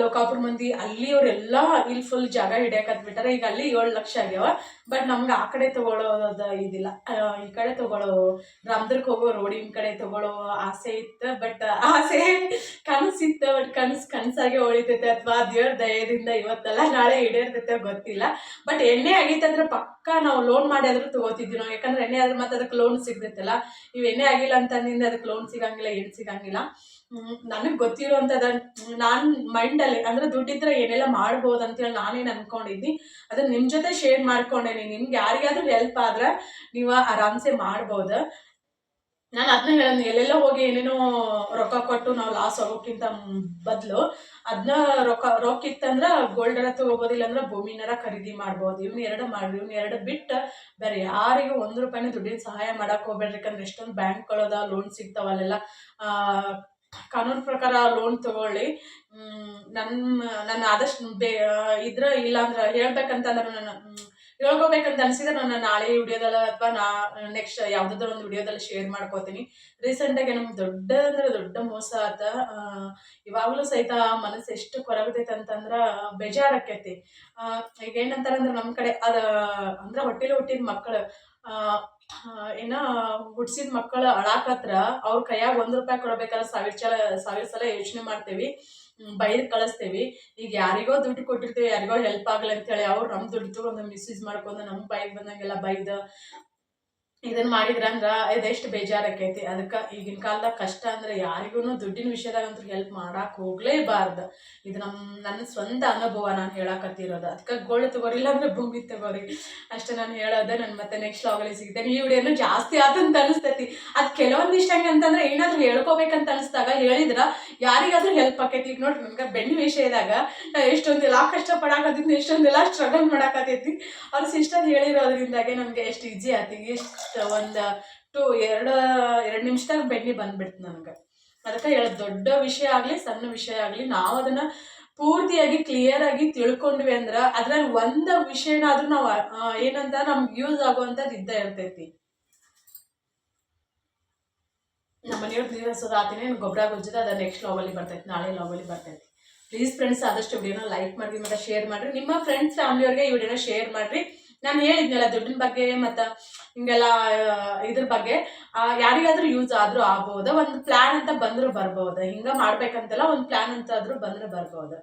ಲೋಕಾಪುರ ಮಂದಿ ಅಲ್ಲಿಯವರೆಲ್ಲ ಇಲ್ಲಿ ಫುಲ್ ಜಾಗ ಹಿಡಿಯಕತ್ಬಿಟ್ಟಾರೆ. ಈಗ ಅಲ್ಲಿ 7 ಲಕ್ಷ ಆಗ್ಯಾವ. ಬಟ್ ನಮ್ಗೆ ಆ ಕಡೆ ತೊಗೊಳೋದು ಇದಿಲ್ಲ, ಈ ಕಡೆ ತೊಗೊಳ್ಳೋ ರಾಮದುರ್ಗಕ್ಕೆ ಹೋಗೋ ರೋಡಿನ ಕಡೆ ತೊಗೊಳ್ಳೋ ಆಸೆ ಇತ್ತು. ಬಟ್ ಆಸೆ ಕನಸಿತ್ತು. ಬಟ್ ಕನಸಾಗೆ ಉಳಿತೈತೆ ಅಥವಾ ದೇವ್ರ ದಯದಿಂದ ಇವತ್ತಲ್ಲ ನಾಳೆ ಈಡೇರ್ತೈತೆ ಗೊತ್ತಿಲ್ಲ. ಬಟ್ ಎಣ್ಣೆ ಆಗೈತಂದ್ರೆ ಪಕ್ಕ ನಾವು ಲೋನ್ ಮಾಡಿ ಆದ್ರೂ ತೊಗೋತಿದ್ವಿ ನಾವು. ಯಾಕಂದ್ರೆ ಎಣ್ಣೆ ಆದ್ರೆ ಮತ್ತೆ ಅದಕ್ಕೆ ಲೋನ್ ಸಿಗ್ತೈತಲ್ಲ. ಇವು ಎಣ್ಣೆ ಆಗಿಲ್ಲ ಅಂತಂದಿಂದ ಅದಕ್ಕೆ ಲೋನ್ ಸಿಗಂಗಿಲ್ಲ, ಏನು ಸಿಗಂಗಿಲ್ಲ. ನನಗೆ ಗೊತ್ತಿರೋಂಥದ್ದು ನಾನು ಮೈಂಡಲ್ಲಿ ಅಂದ್ರೆ ದುಡ್ಡಿದ್ರೆ ಏನೆಲ್ಲ ಮಾಡ್ಬೋದು ಅಂತೇಳಿ ನಾನೇನು ಅನ್ಕೊಂಡಿದ್ನಿ ಅದನ್ನ ನಿಮ್ಮ ಜೊತೆ ಶೇರ್ ಮಾಡ್ಕೊಂಡೇನಿ. ನಿಮ್ಗೆ ಯಾರಿಗಾದ್ರೂ ಹೆಲ್ಪ್ ಆದ್ರೆ ನೀವು ಆರಾಮ್ಸೆ ಮಾಡ್ಬೋದು. ನಾನು ಅದನ್ನ ಹೇಳೋದು, ಎಲ್ಲೆಲ್ಲ ಹೋಗಿ ಏನೇನೋ ರೊಕ್ಕ ಕೊಟ್ಟು ನಾವು ಲಾಸ್ ಆಗೋಕ್ಕಿಂತ ಬದಲು ಅದನ್ನ ರೊಕ್ಕ ಇತ್ತಂದ್ರೆ ಗೋಲ್ಡರ ತೊಗೋಬೋದಿಲ್ಲ ಅಂದ್ರೆ ಭೂಮಿನಾರ ಖರೀದಿ ಮಾಡ್ಬೋದು. ಇವ್ನ ಎರಡು ಬಿಟ್ಟು ಬೇರೆ ಯಾರಿಗೂ 1 ರೂಪಾಯಿನೂ ದುಡ್ಡಿನ ಸಹಾಯ ಮಾಡಕ್ಕೆ ಹೋಗ್ಬೇಡ್ರಿ. ಯಾಕಂದ್ರೆ ಎಷ್ಟೊಂದು ಬ್ಯಾಂಕ್ಗಳದ ಲೋನ್ ಸಿಗ್ತಾವ, ಅಲ್ಲೆಲ್ಲ ಕಾನೂನು ಪ್ರಕಾರ ಲೋನ್ ತಗೊಳ್ಳಿ. ನನ್ನ ಆದಷ್ಟು ಇದ್ರೆ ಇಲ್ಲಾಂದ್ರೆ ಹೇಳ್ಬೇಕಂತಂದ್ರೆ ಹೇಳ್ಕೋಬೇಕಂತ ಅನಿಸಿದ್ರೆ ನಾನು ನಾಳೆ ವಿಡಿಯೋದಲ್ಲ ಅಥವಾ ನೆಕ್ಸ್ಟ್ ಯಾವುದಾದ್ರೂ ಒಂದು ವಿಡಿಯೋದಲ್ಲಿ ಶೇರ್ ಮಾಡ್ಕೋತೀನಿ. ರೀಸೆಂಟಾಗಿ ನಮ್ಗೆ ದೊಡ್ಡ ಮೋಸ ಆತ. ಇವಾಗಲೂ ಸಹಿತ ಮನಸ್ಸು ಎಷ್ಟು ಕೊರಗತೈತೆ ಅಂತಂದ್ರೆ ಬೇಜಾರಾಕೈತಿ. ಈಗ ಏನಂತಾರೆ ಅಂದ್ರೆ ನಮ್ಮ ಕಡೆ ಅಂದ್ರೆ ಹೊಟ್ಟೆಲಿ ಹುಟ್ಟಿದ ಮಕ್ಕಳು ಏನೋ ಹುಟ್ಟಿಸಿದ ಮಕ್ಕಳು ಅಳಾಕತ್ರ ಅವ್ರ ಕೈಯಾಗ 1 ರೂಪಾಯಿ ಕೊಡ್ಬೇಕಾದ್ರೆ 1000 ಸಲ ಯೋಚನೆ ಮಾಡ್ತೇವಿ, ಬೈದು ಕಳಿಸ್ತೇವಿ. ಈಗ ಯಾರಿಗೋ ದುಡ್ಡು ಕೊಟ್ಟಿರ್ತೀವಿ, ಯಾರಿಗೋ ಹೆಲ್ಪ್ ಆಗಲಿ ಅಂತೇಳಿ ಅವ್ರು ನಮ್ಮ ದುಡ್ಡು ತಗೊಂಡು ಮಿಸ್ಯೂಸ್ ಮಾಡ್ಕೊಂಡು ನಮ್ಮ ಬಾಯಿಗೆ ಬಂದಂಗೆಲ್ಲ ಬೈದು ಇದನ್ನ ಮಾಡಿದ್ರ ಅಂದ್ರೆ ಇದೆಷ್ಟು ಬೇಜಾರಾಕೈತಿ. ಅದಕ್ಕೆ ಈಗಿನ ಕಾಲದಾಗ ಕಷ್ಟ ಅಂದ್ರೆ ಯಾರಿಗೂ ದುಡ್ಡಿನ ವಿಷಯದಾಗಂತೂ ಹೆಲ್ಪ್ ಮಾಡಕ್ಕೆ ಹೋಗ್ಲೇಬಾರ್ದು. ಇದು ನನ್ನ ಸ್ವಂತ ಅನುಭವ ನಾನು ಹೇಳಕತ್ತಿರೋದು. ಅದಕ್ಕೆ ಗೋಲ್ಡ್ ತಗೋರಿಲ್ಲ ಅಂದ್ರೆ ಭೂಮಿ ತಗೋರಿ ಅಷ್ಟೇ ನಾನು ಹೇಳೋದು. ನಾನು ಮತ್ತೆ ನೆಕ್ಸ್ಟ್ ಲಾಗಲ್ಲಿ ಸಿಗ್ತೇನೆ. ಈ ವಿಡಿಯೋನು ಜಾಸ್ತಿ ಆತಂತ ಅನಿಸ್ತೈತಿ. ಅದು ಕೆಲವೊಂದಿಷ್ಟು ಹೆಂಗೆ ಅಂತಂದ್ರೆ ಏನಾದರೂ ಹೇಳ್ಕೋಬೇಕಂತ ಅನಿಸ್ದಾಗ ಹೇಳಿದ್ರೆ ಯಾರಿಗಾದ್ರೂ ಹೆಲ್ಪ್ ಆಕೈತಿ. ಈಗ ನೋಡ್ರಿ ನಮ್ಗೆ ಬೆಣ್ಣೆ ವಿಷಯದಾಗ ಎಷ್ಟೊಂದೆಲ್ಲ ಕಷ್ಟಪಡಾಕತ್ತಿದ್ದು, ಎಷ್ಟೊಂದೆಲ್ಲ ಸ್ಟ್ರಗಲ್ ಮಾಡಾಕತ್ತೈತಿ. ಅವ್ರ ಸಿಸ್ಟರ್ ಹೇಳಿರೋದ್ರಿಂದಾಗೆ ನಮಗೆ ಎಷ್ಟು ಈಜಿ ಆಯ್ತು. ಒಂದು 2 ನಿಮಿಷದಾಗ ಬೆಣ್ಣೆ ಬಂದ್ಬಿಡ್ತು ನನಗೆ. ಅದಕ್ಕೆ ಹೇಳೋದು, ದೊಡ್ಡ ವಿಷಯ ಆಗಲಿ ಸಣ್ಣ ವಿಷಯ ಆಗಲಿ ನಾವು ಅದನ್ನು ಪೂರ್ತಿಯಾಗಿ ಕ್ಲಿಯರ್ ಆಗಿ ತಿಳ್ಕೊಂಡ್ವಿ ಅಂದ್ರೆ ಅದ್ರಲ್ಲಿ ಒಂದು ವಿಷಯನಾದ್ರೂ ನಾವು ಏನಂತ ನಮ್ಗೆ ಯೂಸ್ ಆಗುವಂಥದ್ದು ಇದ್ದೇ ಇರ್ತೈತಿ. ನಮ್ಮ ಮನೆಯವ್ರು ನೀರು ಹಸೋದು ಆತನೇ ಗೊಬ್ಬರ ಗೊಜ್ಜದ ಅದು ನೆಕ್ಸ್ಟ್ ಲಾಗಲ್ಲಿ ಬರ್ತೈತಿ, ನಾಳೆ ಲಾಗಲ್ಲಿ ಬರ್ತೈತಿ. ಪ್ಲೀಸ್ ಫ್ರೆಂಡ್ಸ್ ಆದಷ್ಟು ವಿಡಿಯೋನ ಲೈಕ್ ಮಾಡಿ ಮತ್ತು ಶೇರ್ ಮಾಡಿರಿ. ನಿಮ್ಮ ಫ್ರೆಂಡ್ಸ್ ಫ್ಯಾಮಿಲಿಯವ್ರಿಗೆ ಈ ವಿಡಿಯೋನ ಶೇರ್ ಮಾಡಿರಿ. ನಾನು ಹೇಳಿದ್ನಲ್ಲ ದುಡ್ಡಿನ ಬಗ್ಗೆ ಮತ್ತು ಹಿಂಗೆಲ್ಲ ಇದ್ರ ಬಗ್ಗೆ ಯಾರಿಗಾದ್ರೂ ಯೂಸ್ ಆದರೂ ಆಗ್ಬೋದು. ಒಂದು ಪ್ಲ್ಯಾನ್ ಅಂತ ಬಂದರೂ ಬರ್ಬೋದು. ಹಿಂಗೆ ಮಾಡ್ಬೇಕಂತೆಲ್ಲ ಒಂದು ಪ್ಲ್ಯಾನ್ ಅಂತ ಆದರೂ ಬಂದರೆ ಬರ್ಬೋದು.